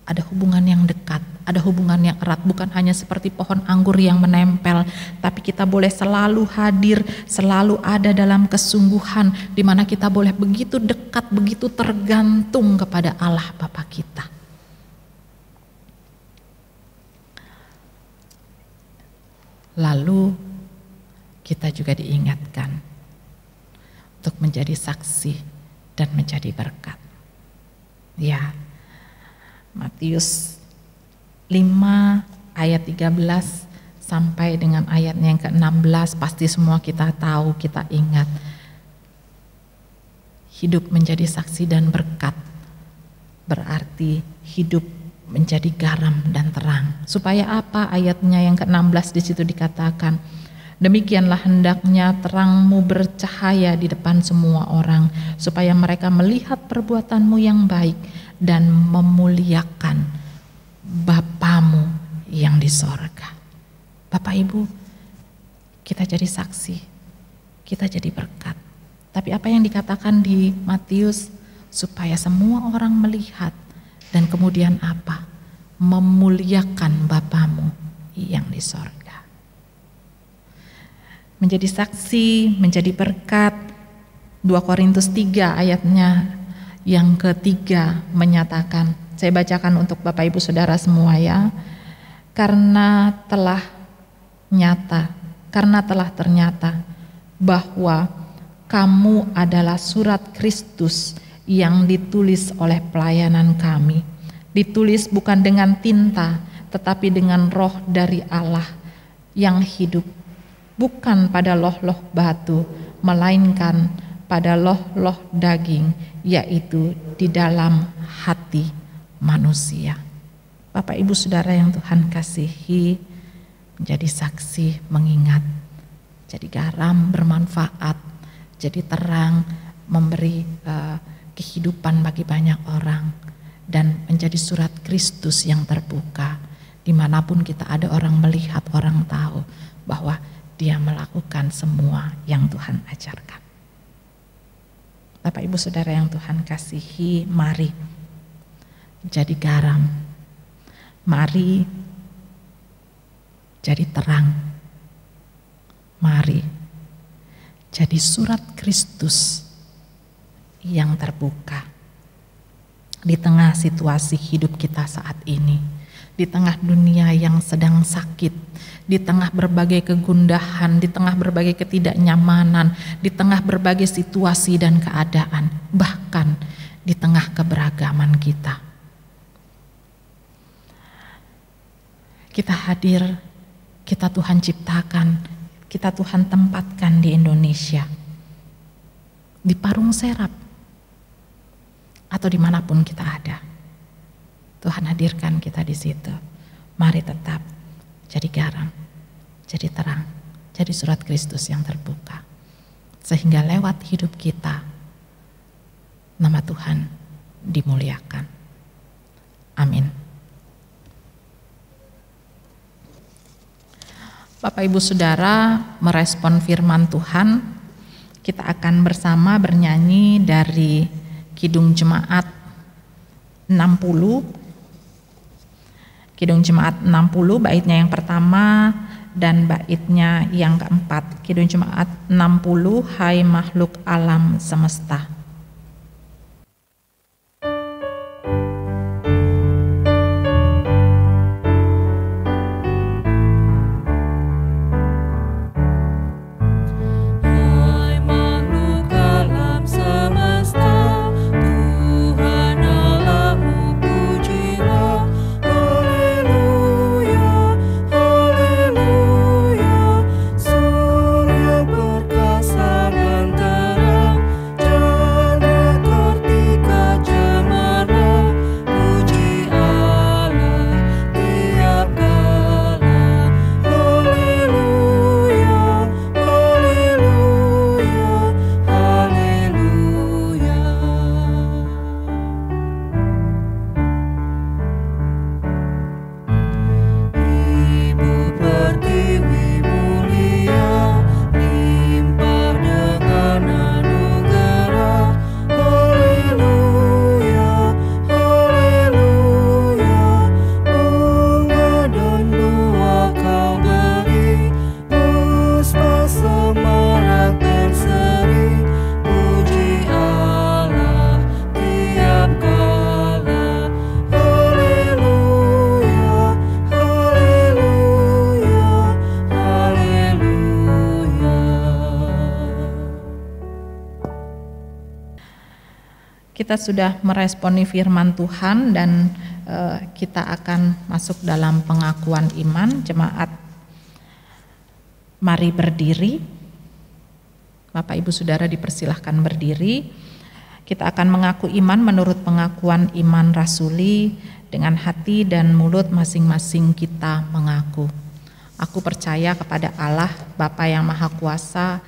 Ada hubungan yang dekat, ada hubungan yang erat, bukan hanya seperti pohon anggur yang menempel, tapi kita boleh selalu hadir, selalu ada dalam kesungguhan, di mana kita boleh begitu dekat, begitu tergantung kepada Allah Bapa kita. Lalu kita juga diingatkan untuk menjadi saksi dan menjadi berkat. Ya, Matius 5 ayat 13 sampai dengan ayatnya yang ke-16 pasti semua kita tahu, kita ingat. Hidup menjadi saksi dan berkat berarti hidup menjadi garam dan terang. Supaya apa? Ayatnya yang ke-16 di situ dikatakan, demikianlah hendaknya terangmu bercahaya di depan semua orang, supaya mereka melihat perbuatanmu yang baik dan memuliakan Bapamu yang di sorga. Bapak Ibu, kita jadi saksi, kita jadi berkat. Tapi apa yang dikatakan di Matius, supaya semua orang melihat dan kemudian apa? Memuliakan Bapamu yang di sorga. Menjadi saksi, menjadi berkat. 2 Korintus 3 ayatnya yang ketiga menyatakan, saya bacakan untuk Bapak Ibu Saudara semua ya. Karena telah ternyata bahwa kamu adalah surat Kristus yang ditulis oleh pelayanan kami. Ditulis bukan dengan tinta, tetapi dengan roh dari Allah yang hidup. Bukan pada loh-loh batu, melainkan pada loh-loh daging, yaitu di dalam hati manusia. Bapak Ibu Saudara yang Tuhan kasihi, menjadi saksi, mengingat, jadi garam bermanfaat, jadi terang, memberi kehidupan bagi banyak orang, dan menjadi surat Kristus yang terbuka. Dimanapun kita ada, orang melihat, orang tahu bahwa dia melakukan semua yang Tuhan ajarkan. Bapak Ibu Saudara yang Tuhan kasihi, mari jadi garam, mari jadi terang, mari jadi surat Kristus yang terbuka di tengah situasi hidup kita saat ini, di tengah dunia yang sedang sakit, di tengah berbagai kegundahan, di tengah berbagai ketidaknyamanan, di tengah berbagai situasi dan keadaan, bahkan di tengah keberagaman kita. Kita hadir, kita Tuhan ciptakan, kita Tuhan tempatkan di Indonesia, di Parung Serap, atau dimanapun kita ada. Tuhan hadirkan kita di situ. Mari tetap jadi garam, jadi terang, jadi surat Kristus yang terbuka. Sehingga lewat hidup kita, nama Tuhan dimuliakan. Amin. Bapak Ibu Saudara, merespon firman Tuhan, kita akan bersama bernyanyi dari Kidung Jemaat 60. Kidung Jemaat 60, baitnya yang pertama dan baitnya yang keempat. Kidung Jemaat 60, hai makhluk alam semesta. Kita sudah meresponi firman Tuhan dan kita akan masuk dalam pengakuan iman. Jemaat Mari berdiri. Bapak Ibu Saudara dipersilahkan berdiri. Kita akan mengaku iman menurut pengakuan iman rasuli. Dengan hati dan mulut masing-masing kita mengaku. Aku percaya kepada Allah, Bapa yang Maha Kuasa,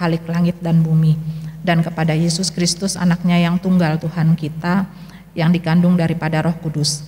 Khalik langit dan bumi, dan kepada Yesus Kristus anaknya yang tunggal Tuhan kita, yang dikandung daripada Roh Kudus,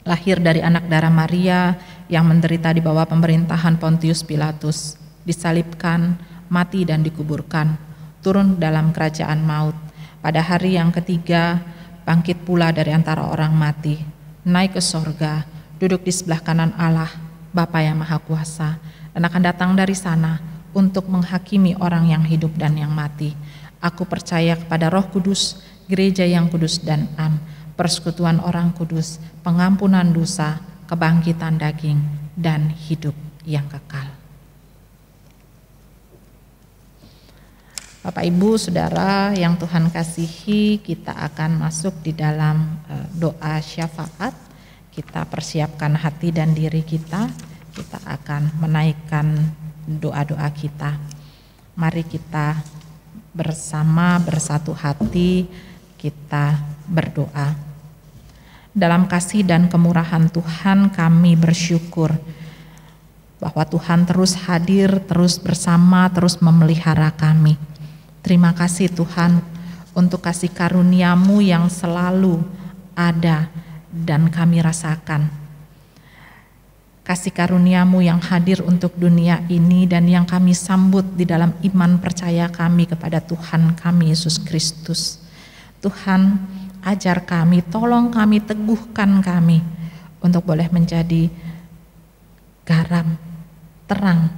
lahir dari anak darah Maria, yang menderita di bawah pemerintahan Pontius Pilatus, disalibkan, mati dan dikuburkan, turun dalam kerajaan maut, pada hari yang ketiga bangkit pula dari antara orang mati, naik ke sorga, duduk di sebelah kanan Allah, Bapa yang Maha Kuasa, dan akan datang dari sana untuk menghakimi orang yang hidup dan yang mati. Aku percaya kepada Roh Kudus, gereja yang kudus dan am, persekutuan orang kudus, pengampunan dosa, kebangkitan daging, dan hidup yang kekal. Bapak Ibu Saudara yang Tuhan kasihi, kita akan masuk di dalam doa syafaat. Kita persiapkan hati dan diri kita. Kita akan menaikkan doa-doa kita. Mari kita bersama bersatu hati kita berdoa. Dalam kasih dan kemurahan Tuhan kami bersyukur bahwa Tuhan terus hadir, terus bersama, terus memelihara kami. Terima kasih Tuhan untuk kasih karunia-Mu yang selalu ada dan kami rasakan. Kasih karunia-Mu yang hadir untuk dunia ini dan yang kami sambut di dalam iman percaya kami kepada Tuhan kami Yesus Kristus. Tuhan, ajar kami, tolong kami, teguhkan kami untuk boleh menjadi garam, terang,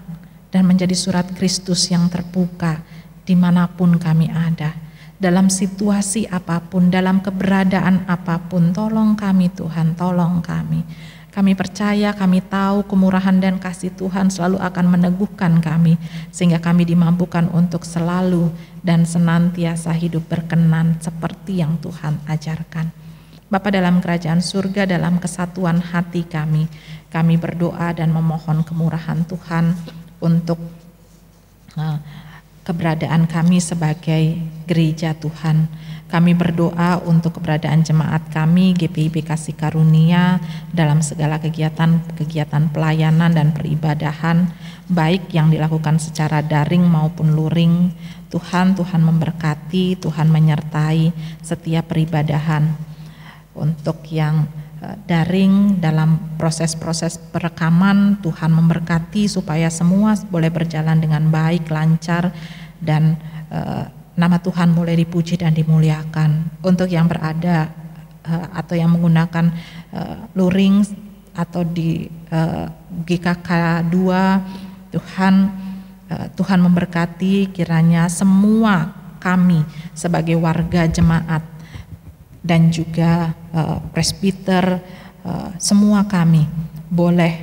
dan menjadi surat Kristus yang terbuka dimanapun kami ada, dalam situasi apapun, dalam keberadaan apapun. Tolong kami Tuhan, tolong kami. Kami percaya, kami tahu kemurahan dan kasih Tuhan selalu akan meneguhkan kami, sehingga kami dimampukan untuk selalu dan senantiasa hidup berkenan seperti yang Tuhan ajarkan. Bapa dalam kerajaan surga, dalam kesatuan hati kami berdoa dan memohon kemurahan Tuhan untuk keberadaan kami sebagai gereja Tuhan. Kami berdoa untuk keberadaan jemaat kami, GPIB Kasih Karunia, dalam segala kegiatan pelayanan dan peribadahan, baik yang dilakukan secara daring maupun luring. Tuhan memberkati, Tuhan menyertai setiap peribadahan. Untuk yang daring dalam proses-proses perekaman, Tuhan memberkati supaya semua boleh berjalan dengan baik, lancar, dan nama Tuhan boleh dipuji dan dimuliakan. Untuk yang berada atau yang menggunakan luring atau di GKK 2, Tuhan memberkati, kiranya semua kami sebagai warga jemaat dan juga presbiter, semua kami boleh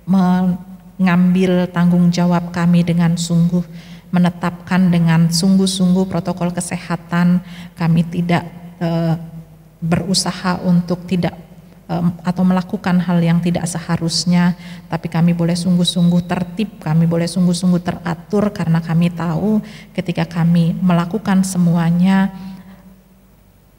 mengambil tanggung jawab kami dengan sungguh, menetapkan dengan sungguh-sungguh protokol kesehatan. Kami tidak berusaha untuk tidak atau melakukan hal yang tidak seharusnya, tapi kami boleh sungguh-sungguh tertib, kami boleh sungguh-sungguh teratur, karena kami tahu ketika kami melakukan semuanya,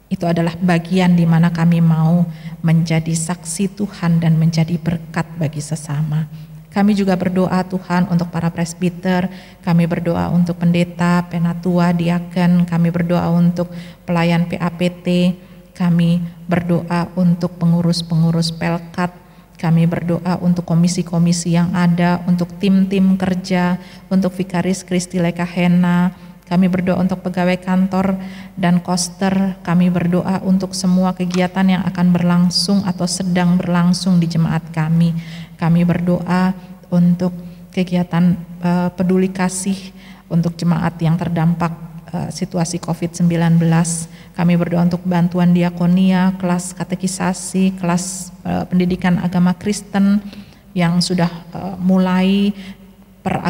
itu adalah bagian di mana kami mau menjadi saksi Tuhan dan menjadi berkat bagi sesama. Kami juga berdoa Tuhan untuk para presbiter, kami berdoa untuk pendeta, penatua, diaken, kami berdoa untuk pelayan PAPT, kami berdoa untuk pengurus-pengurus Pelkat, kami berdoa untuk komisi-komisi yang ada, untuk tim-tim kerja, untuk Vikaris Kristi Lekahena. Kami berdoa untuk pegawai kantor dan koster. Kami berdoa untuk semua kegiatan yang akan berlangsung atau sedang berlangsung di jemaat kami. Kami berdoa untuk kegiatan peduli kasih untuk jemaat yang terdampak situasi COVID-19. Kami berdoa untuk bantuan diakonia, kelas katekisasi, kelas pendidikan agama Kristen yang sudah mulai per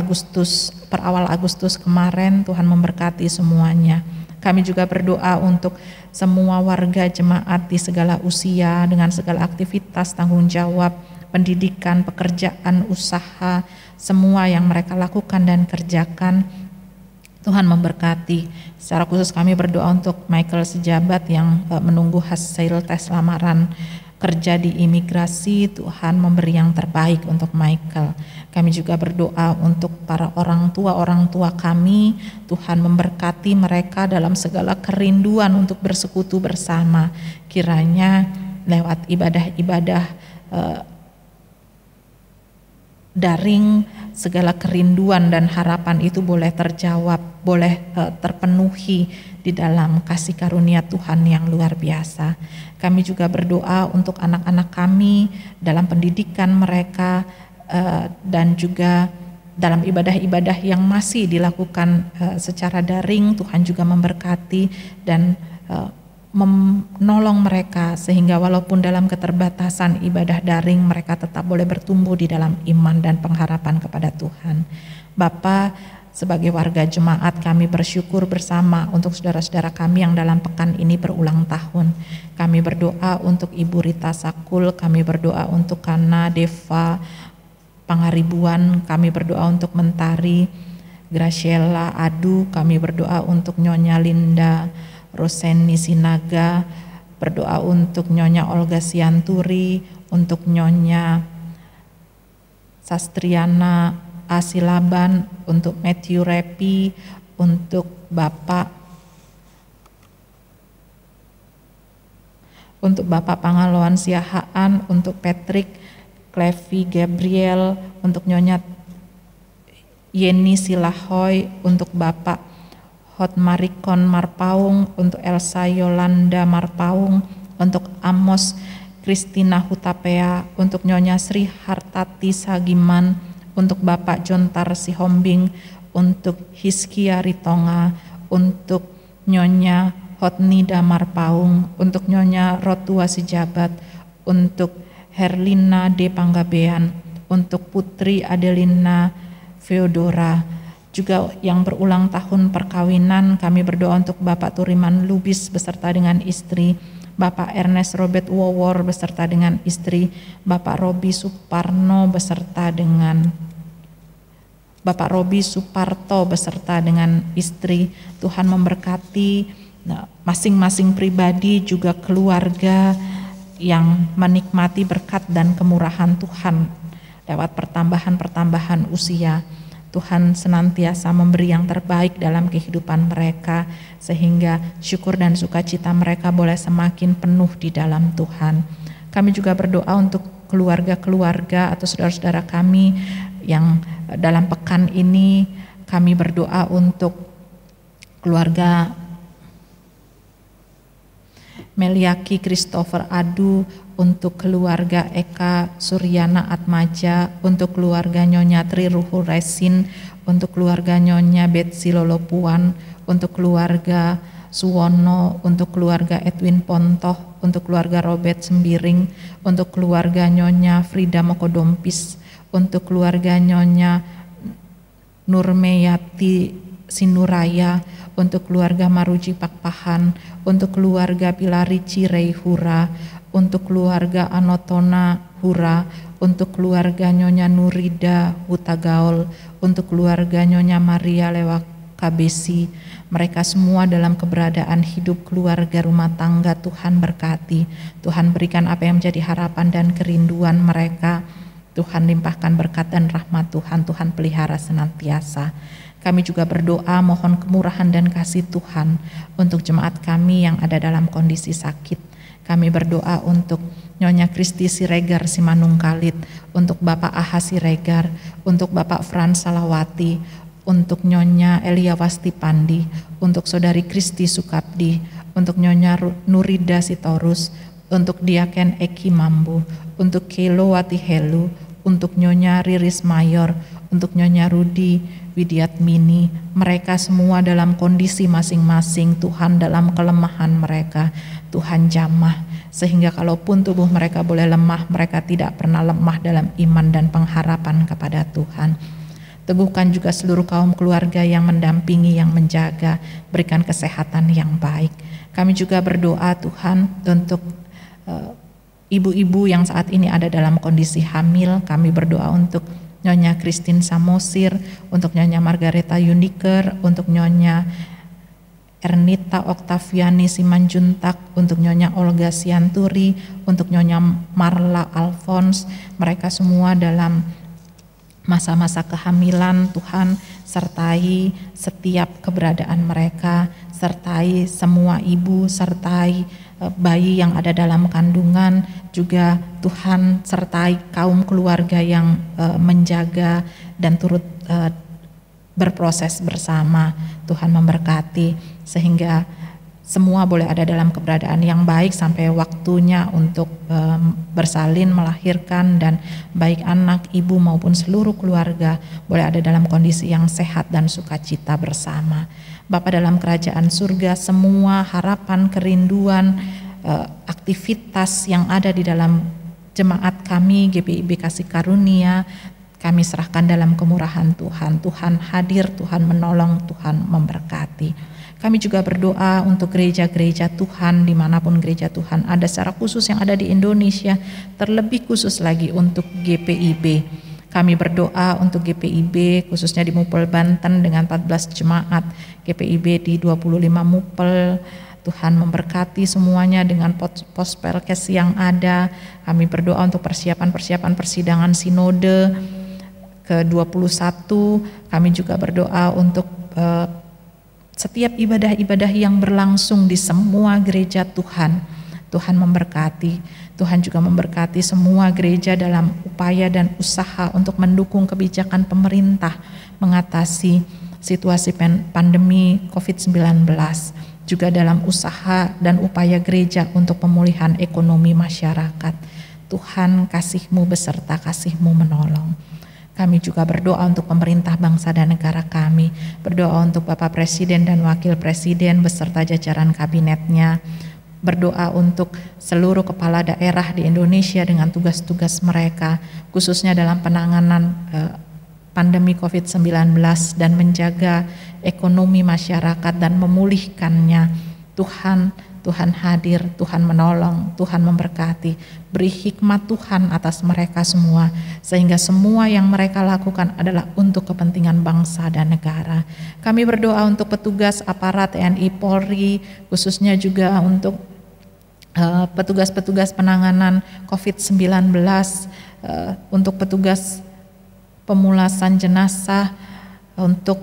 awal Agustus kemarin. Tuhan memberkati semuanya. Kami juga berdoa untuk semua warga jemaat di segala usia dengan segala aktivitas, tanggung jawab, pendidikan, pekerjaan, usaha, semua yang mereka lakukan dan kerjakan. Tuhan memberkati. Secara khusus kami berdoa untuk Michael Sejabat yang menunggu hasil tes lamaran kerja di imigrasi. Tuhan memberi yang terbaik untuk Michael. Kami juga berdoa untuk para orang tua kami. Tuhan memberkati mereka dalam segala kerinduan untuk bersekutu bersama. Kiranya lewat ibadah-ibadah daring, segala kerinduan dan harapan itu boleh terjawab, boleh terpenuhi di dalam kasih karunia Tuhan yang luar biasa. Kami juga berdoa untuk anak-anak kami dalam pendidikan mereka dan juga dalam ibadah-ibadah yang masih dilakukan secara daring. Tuhan juga memberkati dan menolong mereka sehingga walaupun dalam keterbatasan ibadah daring mereka tetap boleh bertumbuh di dalam iman dan pengharapan kepada Tuhan. Bapa, sebagai warga jemaat kami bersyukur bersama untuk saudara-saudara kami yang dalam pekan ini berulang tahun. Kami berdoa untuk Ibu Rita Sakul, kami berdoa untuk Kana Deva Pangaribuan, kami berdoa untuk Mentari Graciela Adu, kami berdoa untuk Nyonya Linda Roseni Sinaga, berdoa untuk Nyonya Olga Sianturi, untuk Nyonya Sastriana Asilaban, untuk Matthew Repi, untuk Bapak Pangaloan Siahaan, untuk Patrick Clevi Gabriel, untuk Nyonya Yeni Silahoy, untuk Bapak Hotmarikon Marpaung, untuk Elsa Yolanda Marpaung, untuk Amos Kristina Hutapea, untuk Nyonya Sri Hartati Sagiman, untuk Bapak Jontar Sihombing, untuk Hiskia Ritonga, untuk Nyonya Hotnida Marpaung, untuk Nyonya Rotua Sejabat, untuk Herlina D. Panggabean, untuk Putri Adelina Feodora, juga yang berulang tahun perkawinan. Kami berdoa untuk Bapak Turiman Lubis beserta dengan istri, Bapak Ernest Robert Wowor beserta dengan istri, Bapak Robi Suparno beserta dengan Bapak Robi Suparto beserta dengan istri. Tuhan memberkati masing-masing pribadi juga keluarga yang menikmati berkat dan kemurahan Tuhan lewat pertambahan usia. Tuhan senantiasa memberi yang terbaik dalam kehidupan mereka sehingga syukur dan sukacita mereka boleh semakin penuh di dalam Tuhan. Kami juga berdoa untuk keluarga-keluarga atau saudara-saudara kami yang dalam pekan ini. Kami berdoa untuk keluarga Meliaki Christopher Adu, untuk keluarga Eka Suryana Atmaja, untuk keluarga Nyonya Tri Ruhul Resin, untuk keluarga Nyonya Betsy Lolopuan, untuk keluarga Suwono, untuk keluarga Edwin Pontoh, untuk keluarga Robert Sembiring, untuk keluarga Nyonya Frida Mokodompis, untuk keluarga Nyonya Nurmeyati Sinuraya, untuk keluarga Maruji Pakpahan, untuk keluarga Pilari Cirei Hura, untuk keluarga Anotona Hura, untuk keluarga Nyonya Nurida Hutagaul, untuk keluarga Nyonya Maria Lewak Kabesi. Mereka semua dalam keberadaan hidup keluarga rumah tangga Tuhan berkati. Tuhan berikan apa yang menjadi harapan dan kerinduan mereka. Tuhan limpahkan berkat dan rahmat Tuhan, Tuhan pelihara senantiasa. Kami juga berdoa mohon kemurahan dan kasih Tuhan untuk jemaat kami yang ada dalam kondisi sakit. Kami berdoa untuk Nyonya Kristi Siregar Simanungkalit, untuk Bapak Aha Siregar, untuk Bapak Frans Salawati, untuk Nyonya Elia Wasti Pandi, untuk Saudari Kristi Sukabdi, untuk Nyonya Nurida Sitorus, untuk Diaken Eki Mambu, untuk Kelo Wati Helu, untuk Nyonya Riris Mayor, untuk Nyonya Rudi Widiatmini. Mereka semua dalam kondisi masing-masing, Tuhan dalam kelemahan mereka, Tuhan jamah, sehingga kalaupun tubuh mereka boleh lemah, mereka tidak pernah lemah dalam iman dan pengharapan kepada Tuhan. Teguhkan juga seluruh kaum keluarga yang mendampingi, yang menjaga, berikan kesehatan yang baik. Kami juga berdoa Tuhan untuk ibu-ibu yang saat ini ada dalam kondisi hamil, kami berdoa untuk Nyonya Christine Samosir, untuk Nyonya Margareta Yuniker, untuk Nyonya Ernita Oktaviani Simanjuntak, untuk Nyonya Olga Sianturi, untuk Nyonya Marla Alphonse. Mereka semua dalam masa-masa kehamilan. Tuhan sertai setiap keberadaan mereka, sertai semua ibu, sertai bayi yang ada dalam kandungan, juga Tuhan sertai kaum keluarga yang menjaga dan turut berproses bersama. Tuhan memberkati sehingga semua boleh ada dalam keberadaan yang baik sampai waktunya untuk bersalin, melahirkan, dan baik anak, ibu maupun seluruh keluarga boleh ada dalam kondisi yang sehat dan sukacita bersama. Bapa dalam kerajaan surga, semua harapan, kerinduan, aktivitas yang ada di dalam jemaat kami GPIB Kasih Karunia, kami serahkan dalam kemurahan Tuhan. Tuhan hadir, Tuhan menolong, Tuhan memberkati. Kami juga berdoa untuk gereja-gereja Tuhan dimanapun gereja Tuhan ada, secara khusus yang ada di Indonesia, terlebih khusus lagi untuk GPIB. Kami berdoa untuk GPIB khususnya di Mupel Banten dengan 14 jemaat, GPIB di 25 Mupel. Tuhan memberkati semuanya dengan pospelkes yang ada. Kami berdoa untuk persiapan persidangan sinode ke-21. Kami juga berdoa untuk setiap ibadah-ibadah yang berlangsung di semua gereja Tuhan. Tuhan memberkati. Tuhan juga memberkati semua gereja dalam upaya dan usaha untuk mendukung kebijakan pemerintah mengatasi situasi pandemi COVID-19. Juga dalam usaha dan upaya gereja untuk pemulihan ekonomi masyarakat. Tuhan, kasih-Mu beserta kasih-Mu menolong. Kami juga berdoa untuk pemerintah bangsa dan negara kami. Berdoa untuk Bapak Presiden dan Wakil Presiden beserta jajaran kabinetnya. Berdoa untuk seluruh kepala daerah di Indonesia dengan tugas-tugas mereka, khususnya dalam penanganan pandemi COVID-19 dan menjaga ekonomi masyarakat dan memulihkannya. Tuhan hadir, Tuhan menolong, Tuhan memberkati. Beri hikmat Tuhan atas mereka semua, sehingga semua yang mereka lakukan adalah untuk kepentingan bangsa dan negara. Kami berdoa untuk petugas aparat TNI Polri, khususnya juga untuk petugas-petugas penanganan COVID-19, untuk petugas pemulasan jenazah, untuk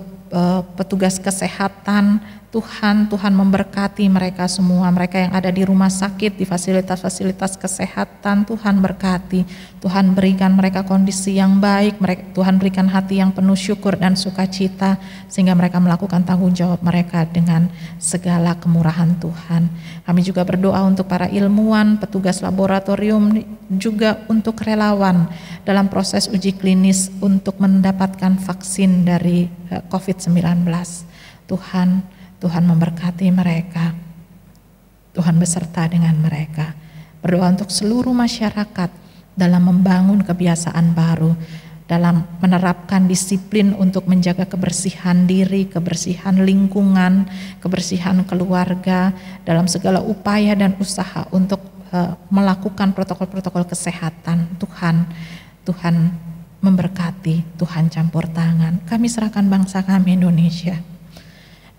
petugas kesehatan. Tuhan memberkati mereka semua, mereka yang ada di rumah sakit, di fasilitas-fasilitas kesehatan. Tuhan berkati, Tuhan berikan mereka kondisi yang baik, Tuhan berikan hati yang penuh syukur dan sukacita, sehingga mereka melakukan tanggung jawab mereka dengan segala kemurahan Tuhan. Kami juga berdoa untuk para ilmuwan, petugas laboratorium, juga untuk relawan dalam proses uji klinis untuk mendapatkan vaksin dari COVID-19. Tuhan memberkati mereka. Tuhan beserta dengan mereka. Berdoa untuk seluruh masyarakat dalam membangun kebiasaan baru, dalam menerapkan disiplin untuk menjaga kebersihan diri, kebersihan lingkungan, kebersihan keluarga, dalam segala upaya dan usaha untuk melakukan protokol-protokol kesehatan. Tuhan memberkati, Tuhan campur tangan. Kami serahkan bangsa kami Indonesia.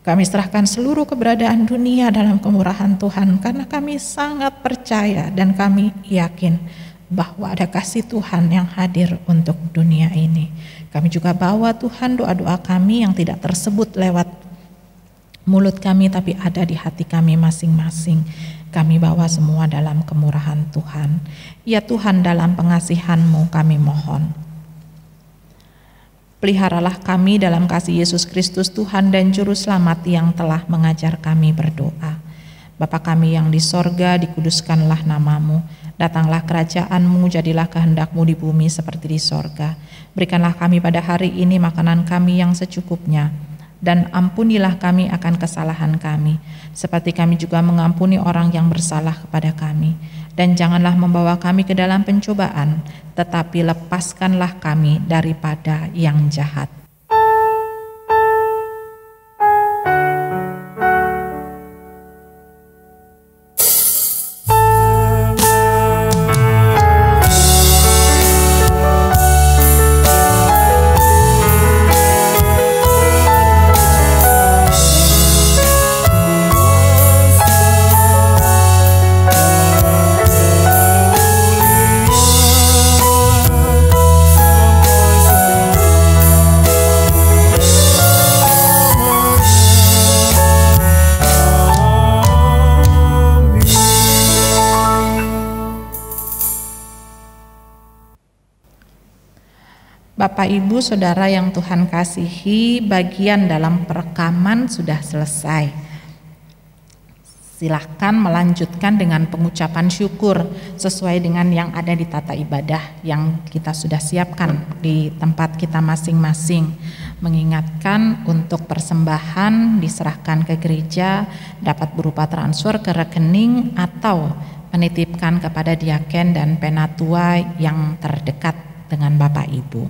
Kami serahkan seluruh keberadaan dunia dalam kemurahan Tuhan, karena kami sangat percaya dan kami yakin bahwa ada kasih Tuhan yang hadir untuk dunia ini. Kami juga bawa Tuhan doa-doa kami yang tidak tersebut lewat mulut kami, tapi ada di hati kami masing-masing. Kami bawa semua dalam kemurahan Tuhan. Ya Tuhan, dalam pengasihan-Mu kami mohon, peliharalah kami dalam kasih Yesus Kristus Tuhan dan Juru Selamat yang telah mengajar kami berdoa. Bapa kami yang di sorga, dikuduskanlah nama-Mu. Datanglah kerajaan-Mu, jadilah kehendak-Mu di bumi seperti di sorga. Berikanlah kami pada hari ini makanan kami yang secukupnya. Dan ampunilah kami akan kesalahan kami, seperti kami juga mengampuni orang yang bersalah kepada kami. Dan janganlah membawa kami ke dalam pencobaan, tetapi lepaskanlah kami daripada yang jahat. Bapak Ibu Saudara yang Tuhan kasihi, bagian dalam perekaman sudah selesai. Silahkan melanjutkan dengan pengucapan syukur sesuai dengan yang ada di tata ibadah yang kita sudah siapkan di tempat kita masing-masing. Mengingatkan untuk persembahan diserahkan ke gereja dapat berupa transfer ke rekening atau menitipkan kepada diaken dan penatua yang terdekat dengan Bapak Ibu.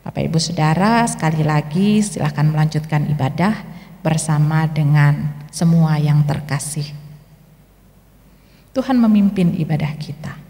Bapak Ibu Saudara, sekali lagi silahkan melanjutkan ibadah bersama dengan semua yang terkasih. Tuhan memimpin ibadah kita.